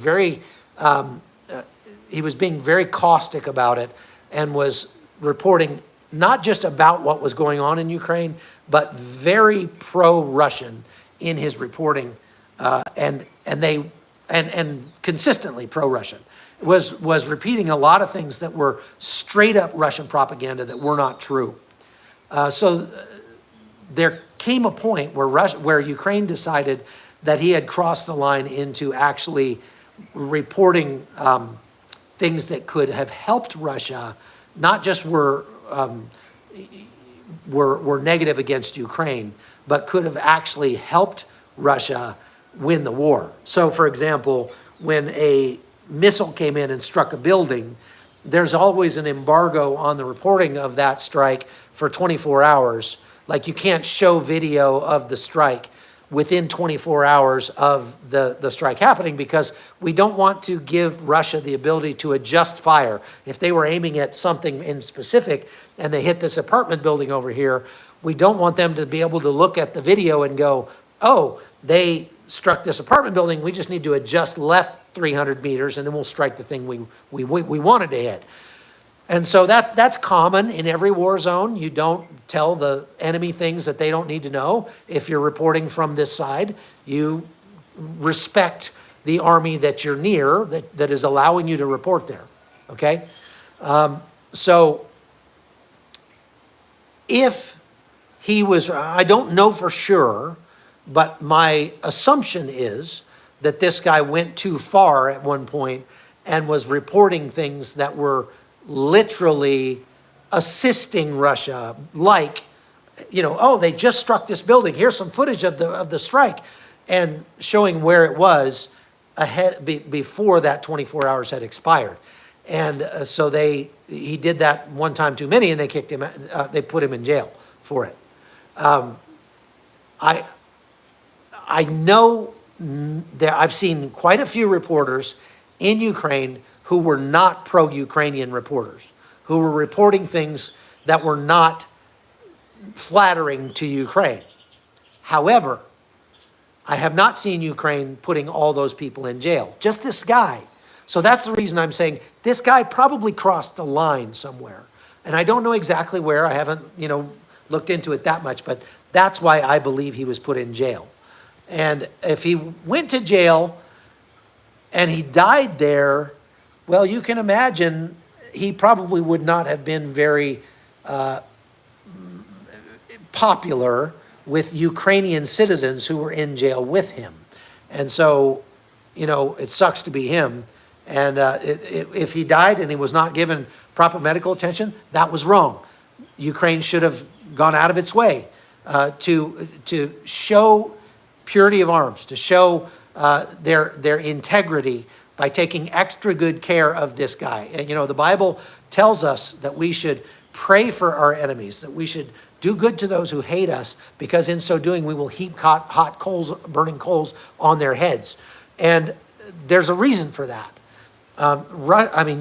he was being very caustic about it and was reporting not just about what was going on in Ukraine, but very pro-Russian in his reporting, and consistently pro-Russian. Was repeating a lot of things that were straight up Russian propaganda that were not true. So there came a point where Ukraine decided that he had crossed the line into actually reporting things that could have helped Russia, not just were negative against Ukraine, but could have actually helped Russia win the war. So, for example, when a missile came in and struck a building, there's always an embargo on the reporting of that strike for 24 hours. Like, you can't show video of the strike within 24 hours of the strike happening, because we don't want to give Russia the ability to adjust fire. If they were aiming at something in specific and they hit this apartment building over here, we don't want them to be able to look at the video and go, oh, they struck this apartment building, we just need to adjust left 300 meters and then we'll strike the thing we wanted to hit. And so that's common in every war zone. You don't tell the enemy things that they don't need to know. If you're reporting from this side, you respect the army that you're near that is allowing you to report there, okay? So if he was, I don't know for sure, but my assumption is that this guy went too far at one point and was reporting things that were literally assisting Russia, like, oh, they just struck this building. Here's some footage of the strike, and showing where it was before that 24 hours had expired. And so he did that one time too many, and they kicked him. They put him in jail for it. I know that I've seen quite a few reporters in Ukraine who were not pro-Ukrainian reporters, who were reporting things that were not flattering to Ukraine. However, I have not seen Ukraine putting all those people in jail, just this guy. So that's the reason I'm saying this guy probably crossed the line somewhere. And I don't know exactly where. I haven't, looked into it that much, but that's why I believe he was put in jail. And if he went to jail and he died there, well, you can imagine he probably would not have been very popular with Ukrainian citizens who were in jail with him. And so, it sucks to be him. And if he died and he was not given proper medical attention, that was wrong. Ukraine should have gone out of its way to show purity of arms, to show their integrity by taking extra good care of this guy. And, the Bible tells us that we should pray for our enemies, that we should do good to those who hate us, because in so doing, we will heap hot coals, burning coals on their heads. And there's a reason for that.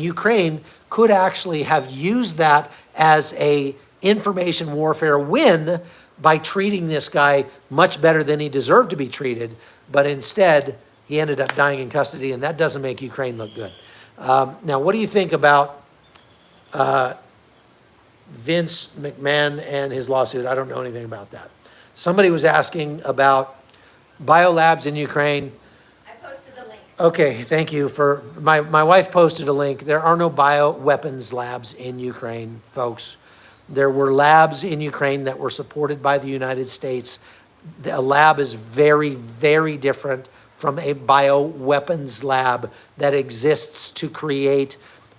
Ukraine could actually have used that as a information warfare win by treating this guy much better than he deserved to be treated. But instead, he ended up dying in custody, and that doesn't make Ukraine look good. Now, what do you think about Vince McMahon and his lawsuit? I don't know anything about that. Somebody was asking about biolabs in Ukraine. I posted the link. Okay, thank you for, my wife posted a link. There are no bioweapons labs in Ukraine, folks. There were labs in Ukraine that were supported by the United States. A lab is very, very different from a bioweapons lab that exists to create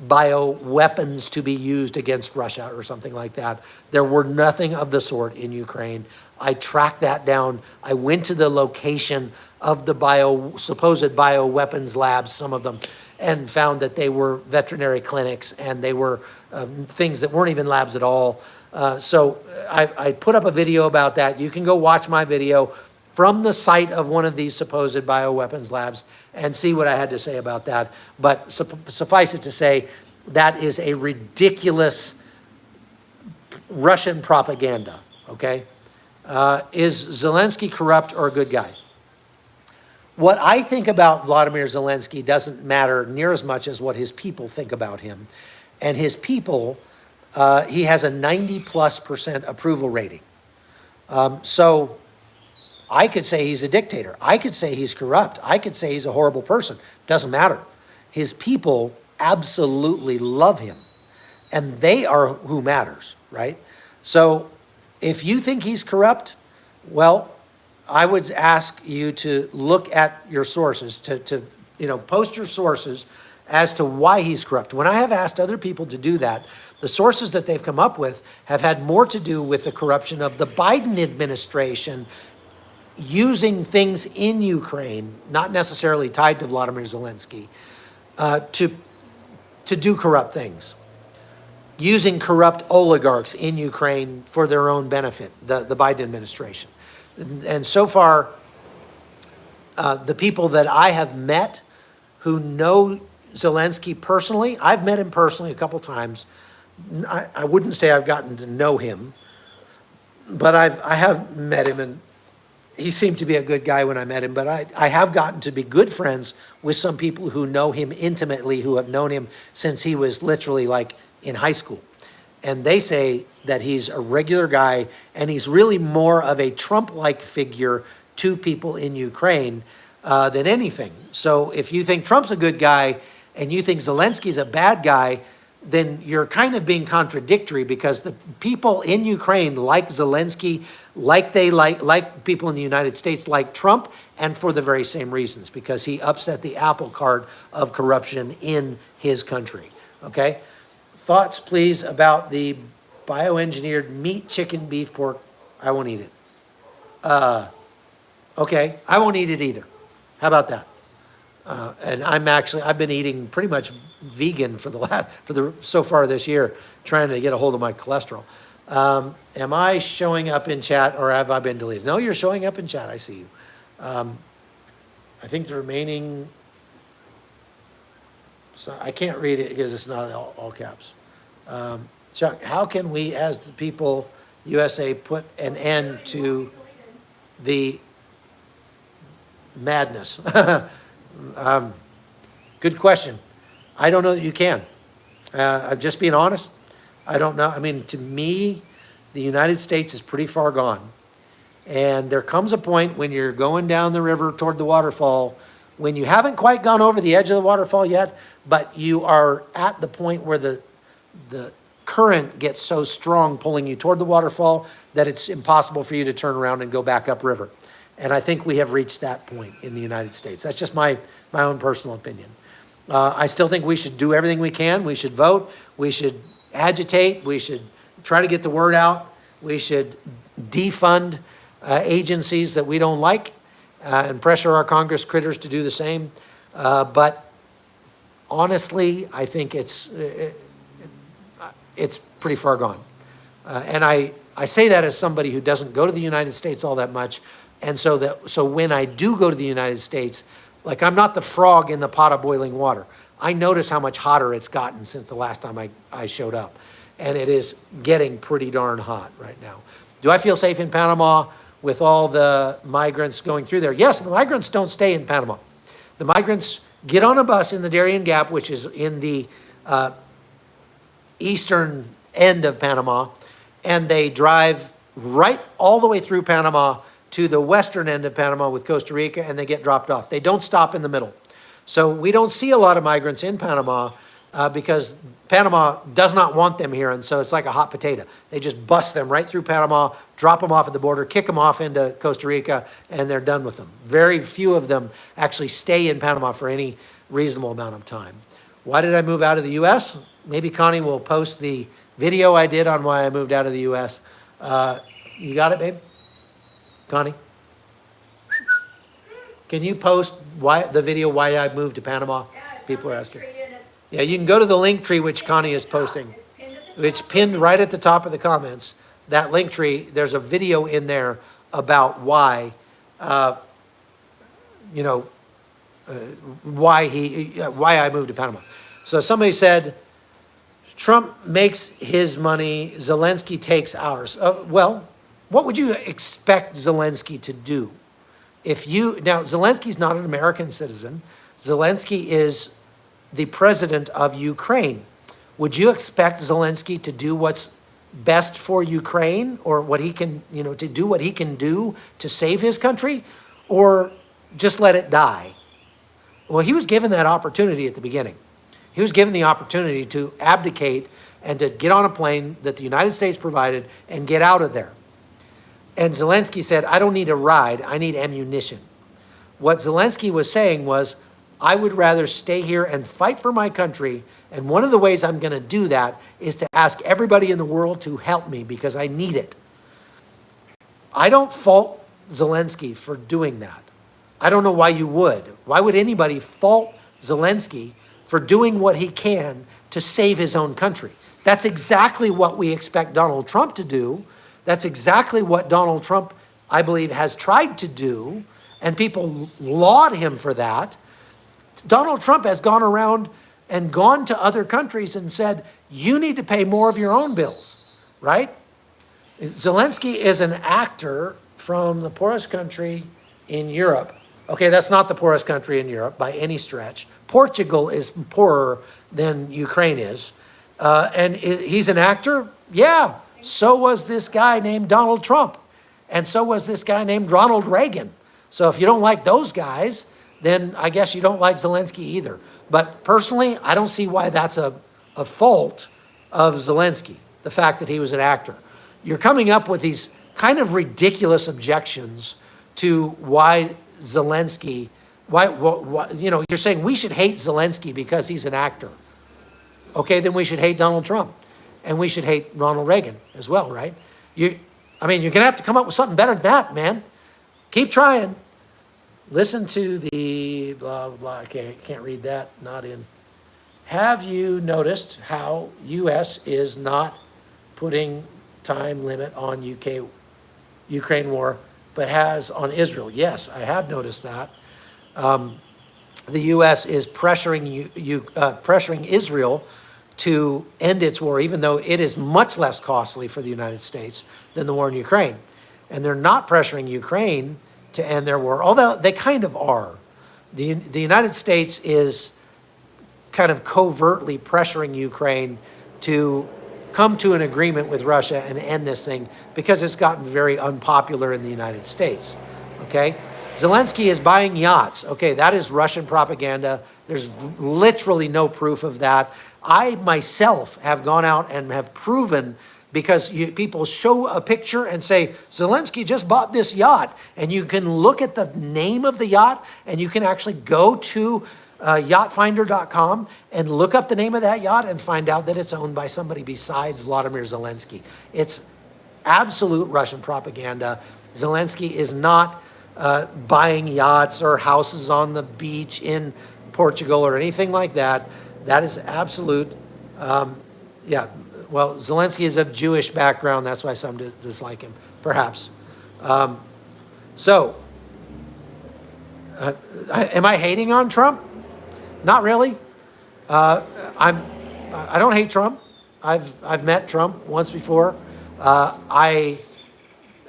bioweapons to be used against Russia or something like that. There were nothing of the sort in Ukraine. I tracked that down. I went to the location of the supposed bioweapons labs, some of them, and found that they were veterinary clinics, and they were things that weren't even labs at all. So I put up a video about that. You can go watch my video from the site of one of these supposed bioweapons labs and see what I had to say about that. But suffice it to say, that is a ridiculous Russian propaganda, okay? Is Zelensky corrupt or a good guy? What I think about Vladimir Zelensky doesn't matter near as much as what his people think about him. And his people, he has a 90+% approval rating. So I could say he's a dictator. I could say he's corrupt. I could say he's a horrible person. Doesn't matter. His people absolutely love him. And they are who matters, right? So if you think he's corrupt, well, I would ask you to look at your sources, to post your sources as to why he's corrupt. When I have asked other people to do that, the sources that they've come up with have had more to do with the corruption of the Biden administration using things in Ukraine, not necessarily tied to Vladimir Zelensky, to do corrupt things. Using corrupt oligarchs in Ukraine for their own benefit, the Biden administration. And so far, the people that I have met who know Zelensky personally, I've met him personally a couple times. I wouldn't say I've gotten to know him, but I have met him, and he seemed to be a good guy when I met him. But I have gotten to be good friends with some people who know him intimately, who have known him since he was literally like in high school. And they say that he's a regular guy, and he's really more of a Trump-like figure to people in Ukraine than anything. So if you think Trump's a good guy and you think Zelensky's a bad guy, then you're kind of being contradictory, because the people in Ukraine like Zelensky, like people in the United States like Trump, and for the very same reasons, because he upset the apple cart of corruption in his country, okay? Thoughts, please, about the bioengineered meat, chicken, beef, pork. I won't eat it. Okay, I won't eat it either. How about that? And I've been eating pretty much vegan so far this year, trying to get a hold of my cholesterol. Am I showing up in chat, or have I been deleted? No, you're showing up in chat. I see you. I think the remaining, so I can't read it because it's not all caps. Chuck, how can we, as the people, USA, put an end to the madness? Good question. I don't know that you can. I'm just being honest. I don't know. I mean, to me, the United States is pretty far gone. And there comes a point when you're going down the river toward the waterfall, when you haven't quite gone over the edge of the waterfall yet, but you are at the point where the current gets so strong pulling you toward the waterfall that it's impossible for you to turn around and go back upriver. And I think we have reached that point in the United States. That's just my own personal opinion. I still think we should do everything we can. We should vote. We should agitate. We should try to get the word out. We should defund agencies that we don't like and pressure our Congress critters to do the same. But honestly, I think it's pretty far gone. And I say that as somebody who doesn't go to the United States all that much. And so when I do go to the United States, like I'm not the frog in the pot of boiling water. I notice how much hotter it's gotten since the last time I showed up. And it is getting pretty darn hot right now. Do I feel safe in Panama with all the migrants going through there? Yes, the migrants don't stay in Panama. The migrants get on a bus in the Darien Gap, which is in the eastern end of Panama, and they drive right all the way through Panama to the western end of Panama with Costa Rica, and they get dropped off. They don't stop in the middle. So we don't see a lot of migrants in Panama because Panama does not want them here, and so it's like a hot potato. They just bust them right through Panama, drop them off at the border, kick them off into Costa Rica, and they're done with them. Very few of them actually stay in Panama for any reasonable amount of time. Why did I move out of the U.S.? Maybe Connie will post the video I did on why I moved out of the U.S. You got it, babe? Connie? Can you post the video why I moved to Panama? Yeah, it's People on are the asking. tree and it's Yeah, you can go to the link tree, which Connie is posting. pinned at the It's top. pinned right at the top of the comments. That link tree, there's a video in there about why, why I moved to Panama. So somebody said, Trump makes his money, Zelensky takes ours. Well, what would you expect Zelensky to do? Now, Zelensky's not an American citizen. Zelensky is the president of Ukraine. Would you expect Zelensky to do what's best for Ukraine, or what he can, to do what he can do to save his country, or just let it die? Well, he was given that opportunity at the beginning. He was given the opportunity to abdicate and to get on a plane that the United States provided and get out of there. And Zelensky said, I don't need a ride, I need ammunition. What Zelensky was saying was, I would rather stay here and fight for my country, and one of the ways I'm going to do that is to ask everybody in the world to help me because I need it. I don't fault Zelensky for doing that. I don't know why you would. Why would anybody fault Zelensky for doing what he can to save his own country? That's exactly what we expect Donald Trump to do. That's exactly what Donald Trump, I believe, has tried to do, and people laud him for that. Donald Trump has gone around and gone to other countries and said, you need to pay more of your own bills, right? Zelensky is an actor from the poorest country in Europe. Okay, that's not the poorest country in Europe by any stretch. Portugal is poorer than Ukraine is. And he's an actor? Yeah. So was this guy named Donald Trump. And so was this guy named Ronald Reagan. So if you don't like those guys, then I guess you don't like Zelensky either. But personally, I don't see why that's a fault of Zelensky, the fact that he was an actor. You're coming up with these kind of ridiculous objections to why Zelensky, you're saying we should hate Zelensky because he's an actor. Okay, then we should hate Donald Trump. And we should hate Ronald Reagan as well, right? You're going to have to come up with something better than that, man. Keep trying. Listen to the blah, blah, blah. Okay, can't read that. Not in. Have you noticed how U.S. is not putting time limit on Ukraine war, but has on Israel? Yes, I have noticed that. The U.S. is pressuring pressuring Israel to end its war, even though it is much less costly for the United States than the war in Ukraine. And they're not pressuring Ukraine to end their war, although they kind of are. The United States is kind of covertly pressuring Ukraine to come to an agreement with Russia and end this thing because it's gotten very unpopular in the United States, okay? Zelensky is buying yachts. Okay, that is Russian propaganda. There's literally no proof of that. I myself have gone out and have proven, because people show a picture and say, Zelensky just bought this yacht. And you can look at the name of the yacht and you can actually go to yachtfinder.com and look up the name of that yacht and find out that it's owned by somebody besides Vladimir Zelensky. It's absolute Russian propaganda. Zelensky is not buying yachts or houses on the beach in Portugal or anything like that. That is absolute, yeah. Well, Zelensky is of Jewish background. That's why some dislike him, perhaps. So, am I hating on Trump? Not really. I don't hate Trump. I've met Trump once before. I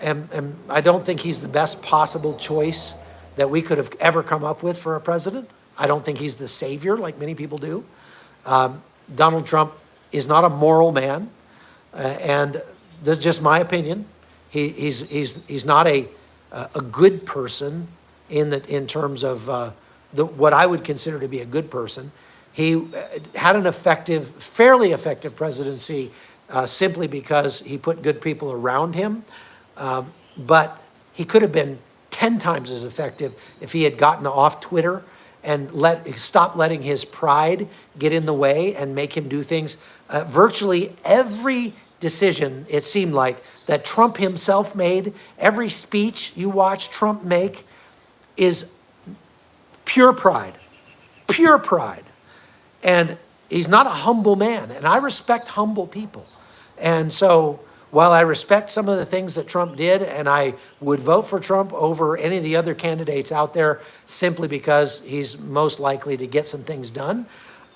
don't think he's the best possible choice that we could have ever come up with for a president. I don't think he's the savior like many people do. Donald Trump is not a moral man, and that's just my opinion. He's not a good person in terms of what I would consider to be a good person. He had an fairly effective presidency simply because he put good people around him. But he could have been 10 times as effective if he had gotten off Twitter and stop letting his pride get in the way and make him do things. Virtually every decision, it seemed like, that Trump himself made, every speech you watch Trump make is pure pride. Pure pride. And he's not a humble man, and I respect humble people. And so while I respect some of the things that Trump did, and I would vote for Trump over any of the other candidates out there simply because he's most likely to get some things done,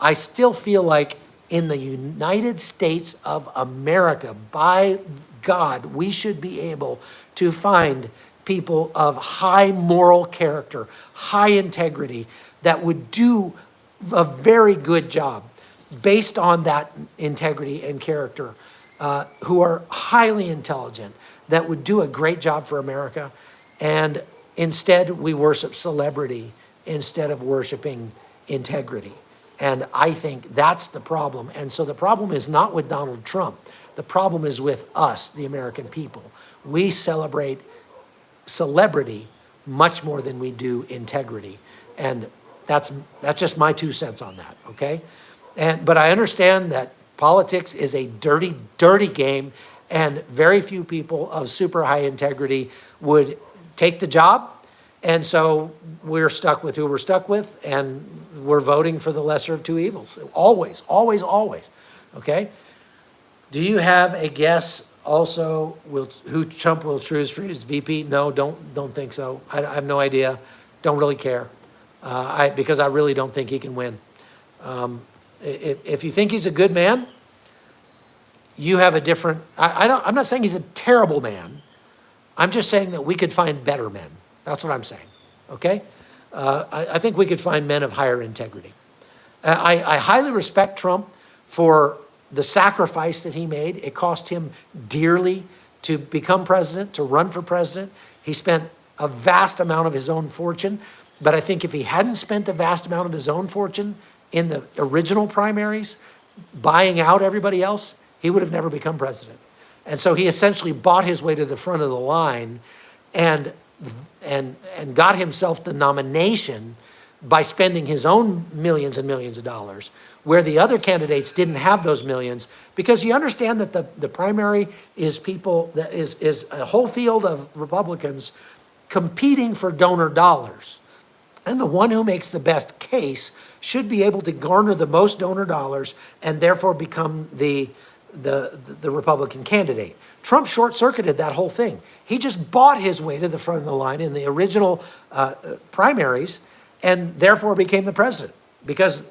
I still feel like in the United States of America, by God, we should be able to find people of high moral character, high integrity, that would do a very good job based on that integrity and character, who are highly intelligent, that would do a great job for America. And instead, we worship celebrity instead of worshiping integrity. And I think that's the problem. And so the problem is not with Donald Trump. The problem is with us, the American people. We celebrate celebrity much more than we do integrity. And that's just my 2 cents on that, okay? But I understand that politics is a dirty, dirty game, and very few people of super high integrity would take the job. And so we're stuck with who we're stuck with, and we're voting for the lesser of two evils. Always, always, always, okay? Do you have a guess also who Trump will choose for his VP? No, don't think so. I have no idea. Don't really care. Because I really don't think he can win. If you think he's a good man, you have a different, I'm not saying he's a terrible man. I'm just saying that we could find better men. That's what I'm saying, okay? I think we could find men of higher integrity. I highly respect Trump for the sacrifice that he made. It cost him dearly to become president, to run for president. He spent a vast amount of his own fortune. But I think if he hadn't spent a vast amount of his own fortune in the original primaries, buying out everybody else, he would have never become president. And so he essentially bought his way to the front of the line and got himself the nomination by spending his own millions and millions of dollars, where the other candidates didn't have those millions. Because you understand that the primary is is a whole field of Republicans competing for donor dollars. And the one who makes the best case should be able to garner the most donor dollars and therefore become the Republican candidate. Trump short-circuited that whole thing. He just bought his way to the front of the line in the original primaries and therefore became the president because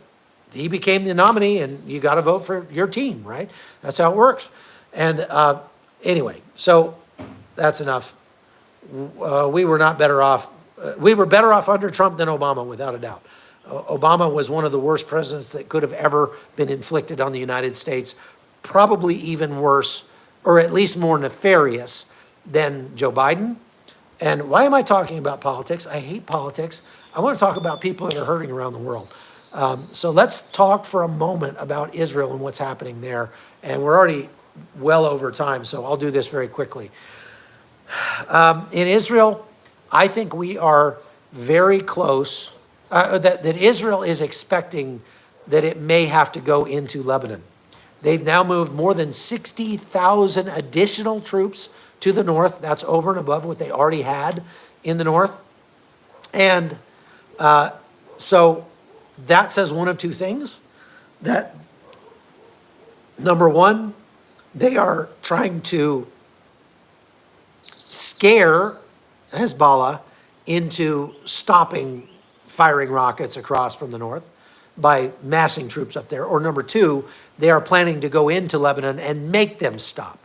he became the nominee and you got to vote for your team, right? That's how it works. And anyway, so that's enough. We were not better off. We were better off under Trump than Obama, without a doubt. Obama was one of the worst presidents that could have ever been inflicted on the United States, probably even worse, or at least more nefarious than Joe Biden. And why am I talking about politics? I hate politics. I want to talk about people that are hurting around the world. So let's talk for a moment about Israel and what's happening there. And we're already well over time, so I'll do this very quickly. In Israel, I think we are very close that Israel is expecting that it may have to go into Lebanon. They've now moved more than 60,000 additional troops to the north. That's over and above what they already had in the north. And so that says one of two things. That, number one, they are trying to scare Hezbollah into stopping firing rockets across from the north by massing troops up there. Or number two, they are planning to go into Lebanon and make them stop.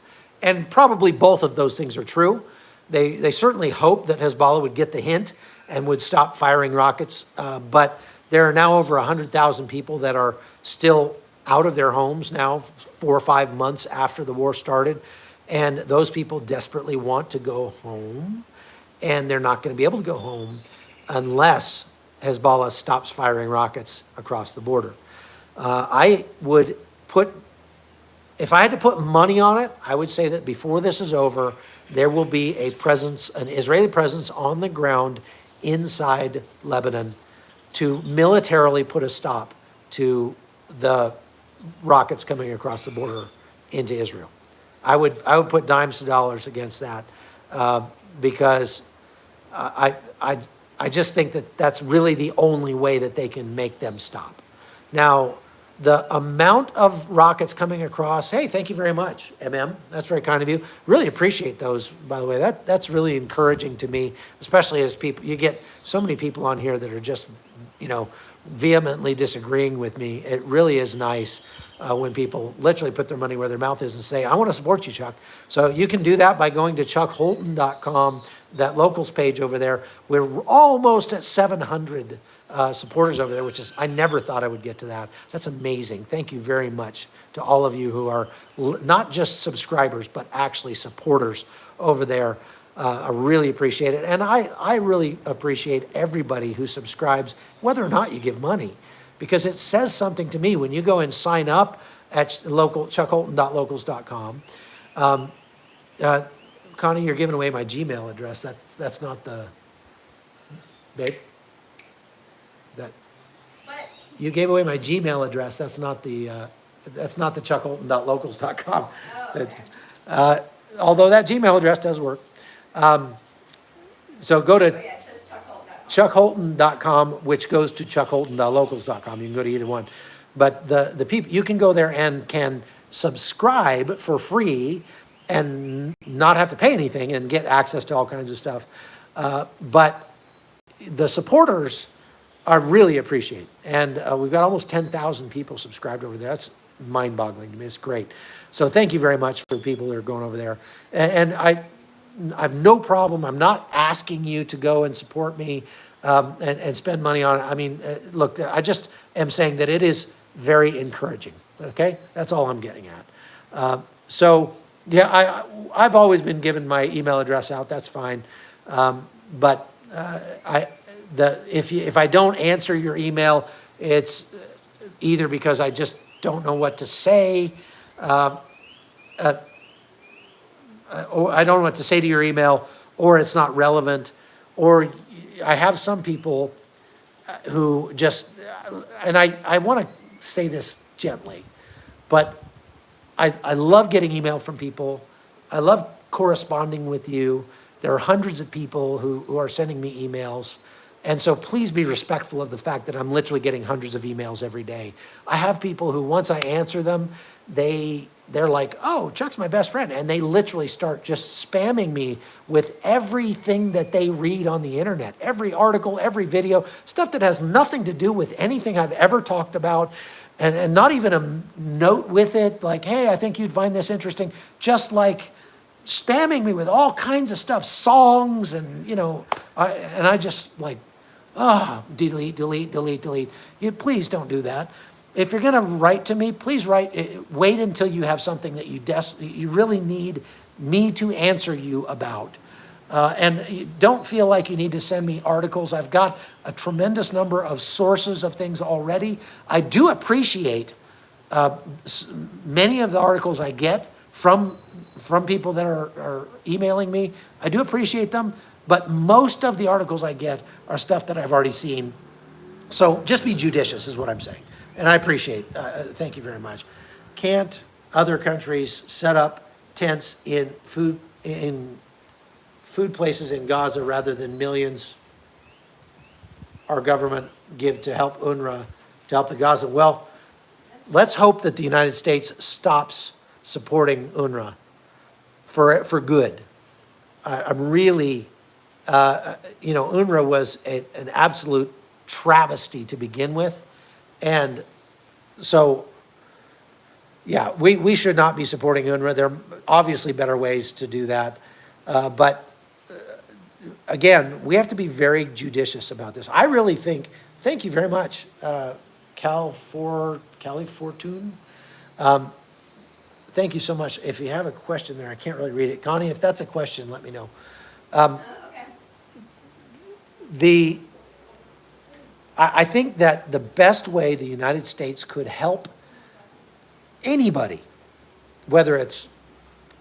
And probably both of those things are true. They certainly hope that Hezbollah would get the hint and would stop firing rockets. But there are now over 100,000 people that are still out of their homes now, 4 or 5 months after the war started. And those people desperately want to go home. And they're not going to be able to go home unless Hezbollah stops firing rockets across the border. I would put, if I had to put money on it, I would say that before this is over, there will be a presence, an Israeli presence on the ground inside Lebanon to militarily put a stop to the rockets coming across the border into Israel. I would put dimes to dollars against that because I just think that that's really the only way that they can make them stop. Now, the amount of rockets coming across, hey, thank you very much, MM. That's very kind of you. Really appreciate those, by the way. That's really encouraging to me, especially as people, you get so many people on here that are just, vehemently disagreeing with me. It really is nice when people literally put their money where their mouth is and say, I want to support you, Chuck. So you can do that by going to chuckholton.com, that locals page over there. We're almost at 700 supporters over there, which is, I never thought I would get to that. That's amazing. Thank you very much to all of you who are not just subscribers, but actually supporters over there. I really appreciate it. And I really appreciate everybody who subscribes, whether or not you give money, because it says something to me when you go and sign up at chuckholton.locals.com. Connie, you're giving away my Gmail address. That's not the, babe? That, What? you gave away my Gmail address. That's not the chuckholton.locals.com. Oh, That's, okay. although that Gmail address does work. So go to Oh, yeah, just chuckholton.com. chuckholton.com, which goes to chuckholton.locals.com. You can go to either one. But the people, you can go there and can subscribe for free and not have to pay anything and get access to all kinds of stuff. But the supporters I really appreciate. And we've got almost 10,000 people subscribed over there. That's mind-boggling to me. It's great. So thank you very much for the people that are going over there. And I have no problem. I'm not asking you to go and support me and spend money on it. I mean, look, I just am saying that it is very encouraging. Okay? That's all I'm getting at. So, yeah, I've always been given my email address out. That's fine. But if I don't answer your email, it's either because I just don't know what to say, or I don't know what to say to your email, or it's not relevant, or I have some people who just, and I want to say this gently, but I love getting email from people. I love corresponding with you. There are hundreds of people who are sending me emails. And so please be respectful of the fact that I'm literally getting hundreds of emails every day. I have people who, once I answer them, they're like, oh, Chuck's my best friend. And they literally start just spamming me with everything that they read on the internet, every article, every video, stuff that has nothing to do with anything I've ever talked about, and not even a note with it, like, hey, I think you'd find this interesting, just like spamming me with all kinds of stuff, songs, and, I just like, delete, delete, delete, delete. Please don't do that. If you're going to write to me, please wait until you have something that you really need me to answer you about. And you don't feel like you need to send me articles. I've got a tremendous number of sources of things already. I do appreciate many of the articles I get from people that are emailing me. I do appreciate them, but most of the articles I get are stuff that I've already seen So just be judicious is what I'm saying. And I appreciate, thank you very much. Can't other countries set up tents in food places in Gaza rather than millions our government give to help UNRWA, to help the Gaza? Well, let's hope that the United States stops supporting UNRWA for good. I'm really, UNRWA was an absolute travesty to begin with. And so, yeah, we should not be supporting UNRWA. There are obviously better ways to do that. But again, we have to be very judicious about this. I really think, thank you very much, Cali Fortune. Thank you so much. If you have a question there, I can't really read it. Connie, if that's a question, let me know. Okay. I think that the best way the United States could help anybody, whether it's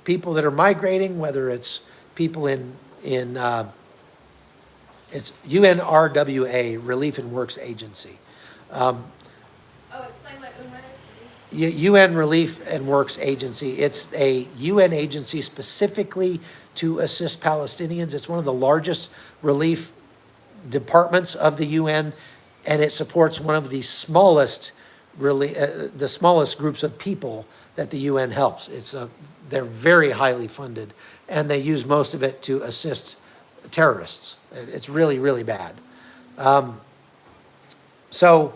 people that are migrating, whether it's people in it's UNRWA, Relief and Works Agency. Explain what UNRWA is. UN Relief and Works Agency. It's a UN agency specifically to assist Palestinians. It's one of the largest relief departments of the UN, and it supports one of the smallest groups of people that the UN helps. They're very highly funded, and they use most of it to assist terrorists. It's really, really bad. So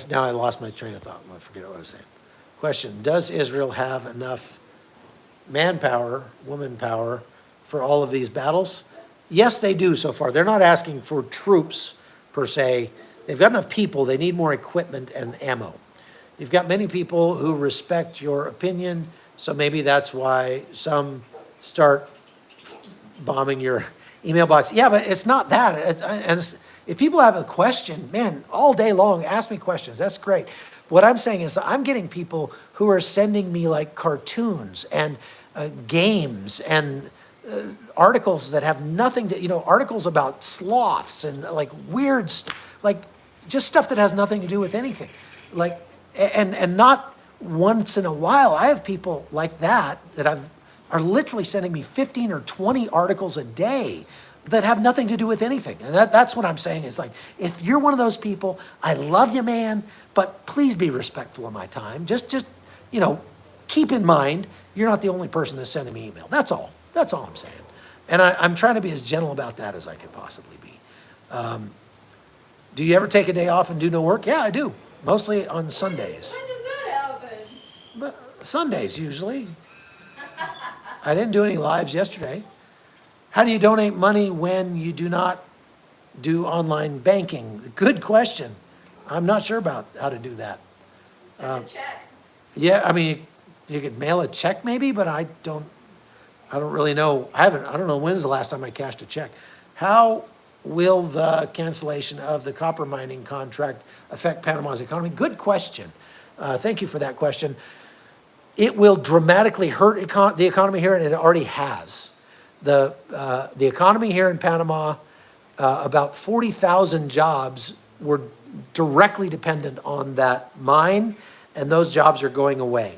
now I lost my train of thought. I forget what I was saying. Question: does Israel have enough manpower, woman power, for all of these battles? Yes, they do so far. They're not asking for troops per se. They've got enough people. They need more equipment and ammo. You've got many people who respect your opinion, so maybe that's why some start bombing your email box. Yeah, but it's not that. If people have a question, man, all day long, ask me questions. That's great. What I'm saying is I'm getting people who are sending me like cartoons and games and articles that have nothing to, articles about sloths and like weird, like just stuff that has nothing to do with anything. Like, and not once in a while, I have people like that are literally sending me 15 or 20 articles a day that have nothing to do with anything. And that's what I'm saying is like, if you're one of those people, I love you, man, but please be respectful of my time. Just keep in mind, you're not the only person that's sending me email. That's all I'm saying. And I'm trying to be as gentle about that as I could possibly be. Do you ever take a day off and do no work? Yeah, I do. Mostly on Sundays. When does that happen? But Sundays, usually. I didn't do any lives yesterday. How do you donate money when you do not do online banking? Good question. I'm not sure about how to do that. Send a check. Yeah, I mean, you could mail a check maybe, but I don't really know. I don't know when's the last time I cashed a check. How will the cancellation of the copper mining contract affect Panama's economy? Good question. Thank you for that question. It will dramatically hurt the economy here, and it already has. The economy here in Panama, about 40,000 jobs were directly dependent on that mine, and those jobs are going away.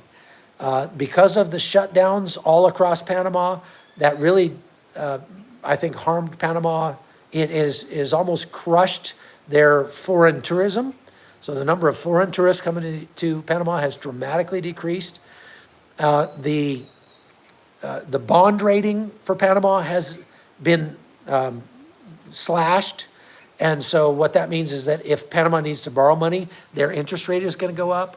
Because of the shutdowns all across Panama, that really, I think, harmed Panama. It is almost crushed their foreign tourism. So the number of foreign tourists coming to Panama has dramatically decreased. The bond rating for Panama has been slashed. And so what that means is that if Panama needs to borrow money, their interest rate is going to go up.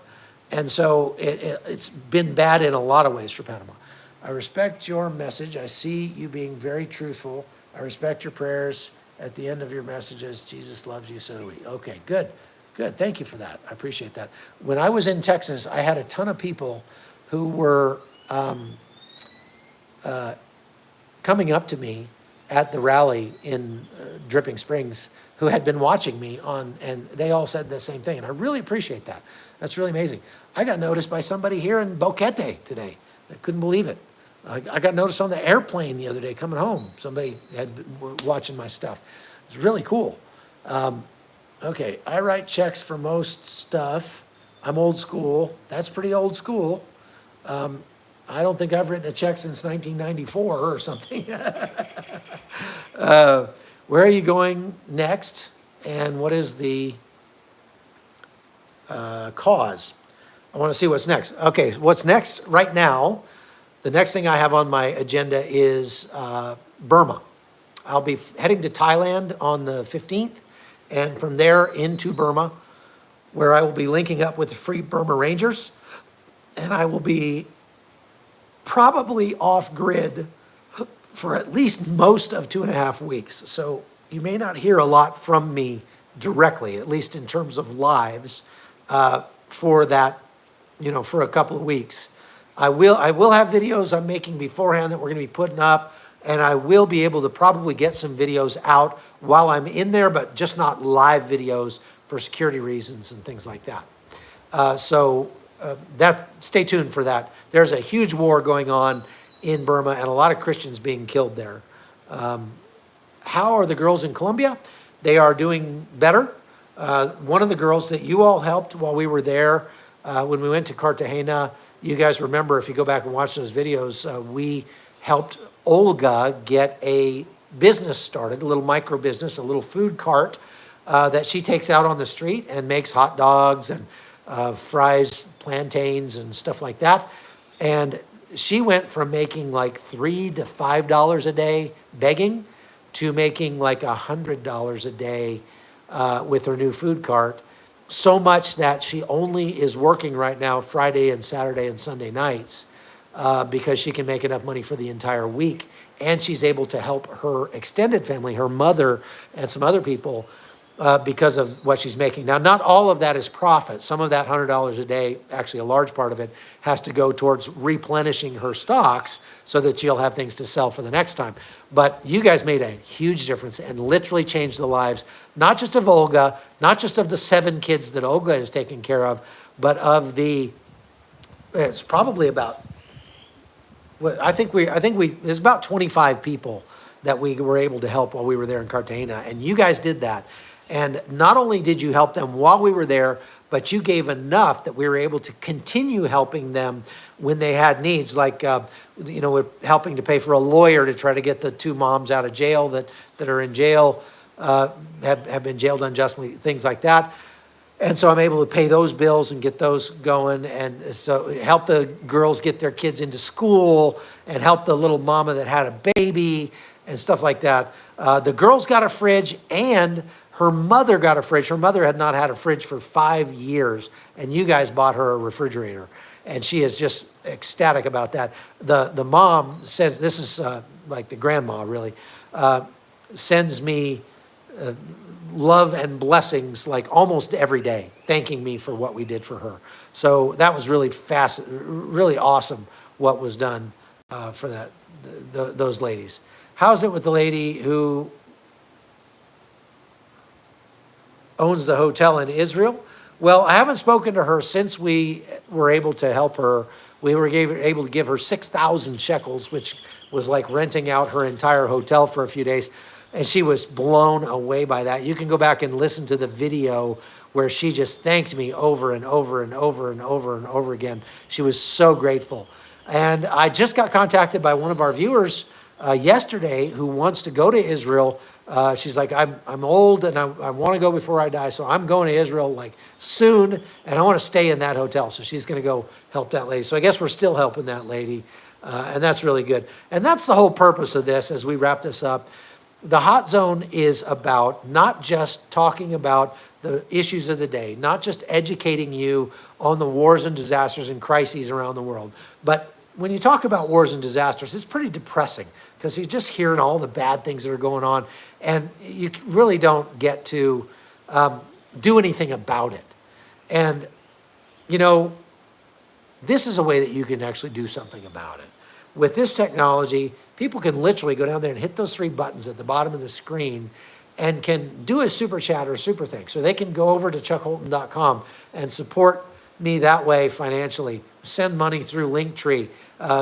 And so it's been bad in a lot of ways for Panama. I respect your message. I see you being very truthful. I respect your prayers at the end of your messages. Jesus loves you, so do we. Okay, good. Thank you for that. I appreciate that. When I was in Texas, I had a ton of people who were coming up to me at the rally in Dripping Springs who had been watching me and they all said the same thing. And I really appreciate that. That's really amazing. I got noticed by somebody here in Boquete today. I couldn't believe it. I got noticed on the airplane the other day coming home. Somebody had been watching my stuff. It's really cool. Okay, I write checks for most stuff. I'm old school. That's pretty old school. I don't think I've written a check since 1994 or something. Where are you going next? And what is the cause? I want to see what's next. Okay, what's next right now? The next thing I have on my agenda is Burma. I'll be heading to Thailand on the 15th, and from there into Burma, where I will be linking up with the Free Burma Rangers, and I will be probably off grid for at least most of 2.5 weeks. So you may not hear a lot from me directly, at least in terms of lives, for that, for a couple of weeks. I will have videos I'm making beforehand that we're going to be putting up, and I will be able to probably get some videos out while I'm in there, but just not live videos for security reasons and things like that. Stay tuned for that. There's a huge war going on in Burma and a lot of Christians being killed there. How are the girls in Colombia? They are doing better. One of the girls that you all helped while we were there, when we went to Cartagena, you guys remember, if you go back and watch those videos, we helped Olga get a business started, a little micro business, a little food cart that she takes out on the street and makes hot dogs and fries, plantains, and stuff like that. And she went from making like $3 to $5 a day begging to making like $100 a day with her new food cart. So much that she only is working right now Friday and Saturday and Sunday nights because she can make enough money for the entire week. And she's able to help her extended family, her mother and some other people, because of what she's making. Now, not all of that is profit. Some of that $100 a day, actually a large part of it, has to go towards replenishing her stocks so that she'll have things to sell for the next time. But you guys made a huge difference and literally changed the lives, not just of Olga, not just of the 7 kids that Olga is taking care of, but of it's probably about, there's about 25 people that we were able to help while we were there in Cartagena, and you guys did that. And not only did you help them while we were there, but you gave enough that we were able to continue helping them when they had needs, like, we're helping to pay for a lawyer to try to get the 2 moms out of jail that are in jail, have been jailed unjustly, things like that. And so I'm able to pay those bills and get those going, and so help the girls get their kids into school and help the little mama that had a baby and stuff like that. The girls got a fridge, and her mother got a fridge. Her mother had not had a fridge for 5 years, and you guys bought her a refrigerator. And she is just ecstatic about that. The mom says, this is like the grandma really, sends me love and blessings like almost every day, thanking me for what we did for her. So that was really really awesome what was done for those ladies. How's it with the lady who owns the hotel in Israel? Well, I haven't spoken to her since we were able to help her. We were able to give her 6,000 shekels, which was like renting out her entire hotel for a few days. And she was blown away by that. You can go back and listen to the video where she just thanked me over and over and over and over and over again. She was so grateful. And I just got contacted by one of our viewers yesterday who wants to go to Israel. She's like, I'm old and I want to go before I die, so I'm going to Israel like soon, and I want to stay in that hotel. So she's going to go help that lady. So I guess we're still helping that lady, and that's really good. And that's the whole purpose of this as we wrap this up. The Hot Zone is about not just talking about the issues of the day, not just educating you on the wars and disasters and crises around the world, but when you talk about wars and disasters, it's pretty depressing because you're just hearing all the bad things that are going on, and you really don't get to do anything about it. And, this is a way that you can actually do something about it. With this technology, people can literally go down there and hit those 3 buttons at the bottom of the screen and can do a super chat or a super thanks. So they can go over to chuckholton.com and support me that way financially. Send money through Linktree,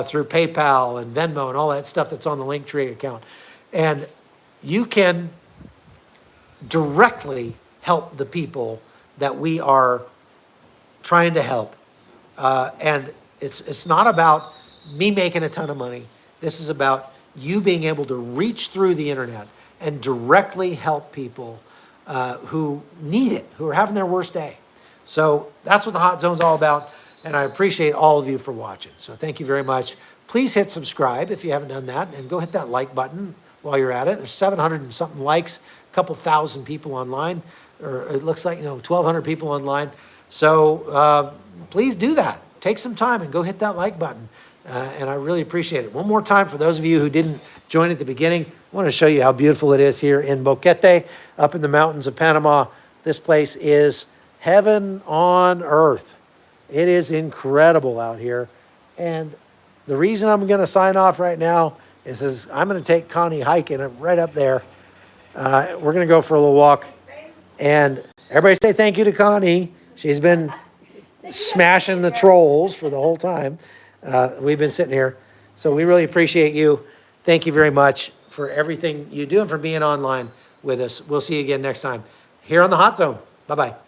through PayPal and Venmo and all that stuff that's on the Linktree account. And you can directly help the people that we are trying to help. And it's not about me making a ton of money. This is about you being able to reach through the internet and directly help people who need it, who are having their worst day. So that's what the Hot Zone's all about, and I appreciate all of you for watching. So thank you very much. Please hit subscribe if you haven't done that, and go hit that like button while you're at it. There's 700 and something likes, a couple thousand people online, or it looks like, 1,200 people online. So please do that. Take some time and go hit that like button. And I really appreciate it. One more time, for those of you who didn't join at the beginning, I want to show you how beautiful it is here in Boquete, up in the mountains of Panama. This place is heaven on earth. It is incredible out here. And the reason I'm going to sign off right now is I'm going to take Connie hiking right up there. We're going to go for a little walk. And everybody say thank you to Connie. She's been smashing the trolls for the whole time. We've been sitting here. So we really appreciate you. Thank you very much for everything you do and for being online with us. We'll see you again next time here on the Hot Zone. Bye-bye.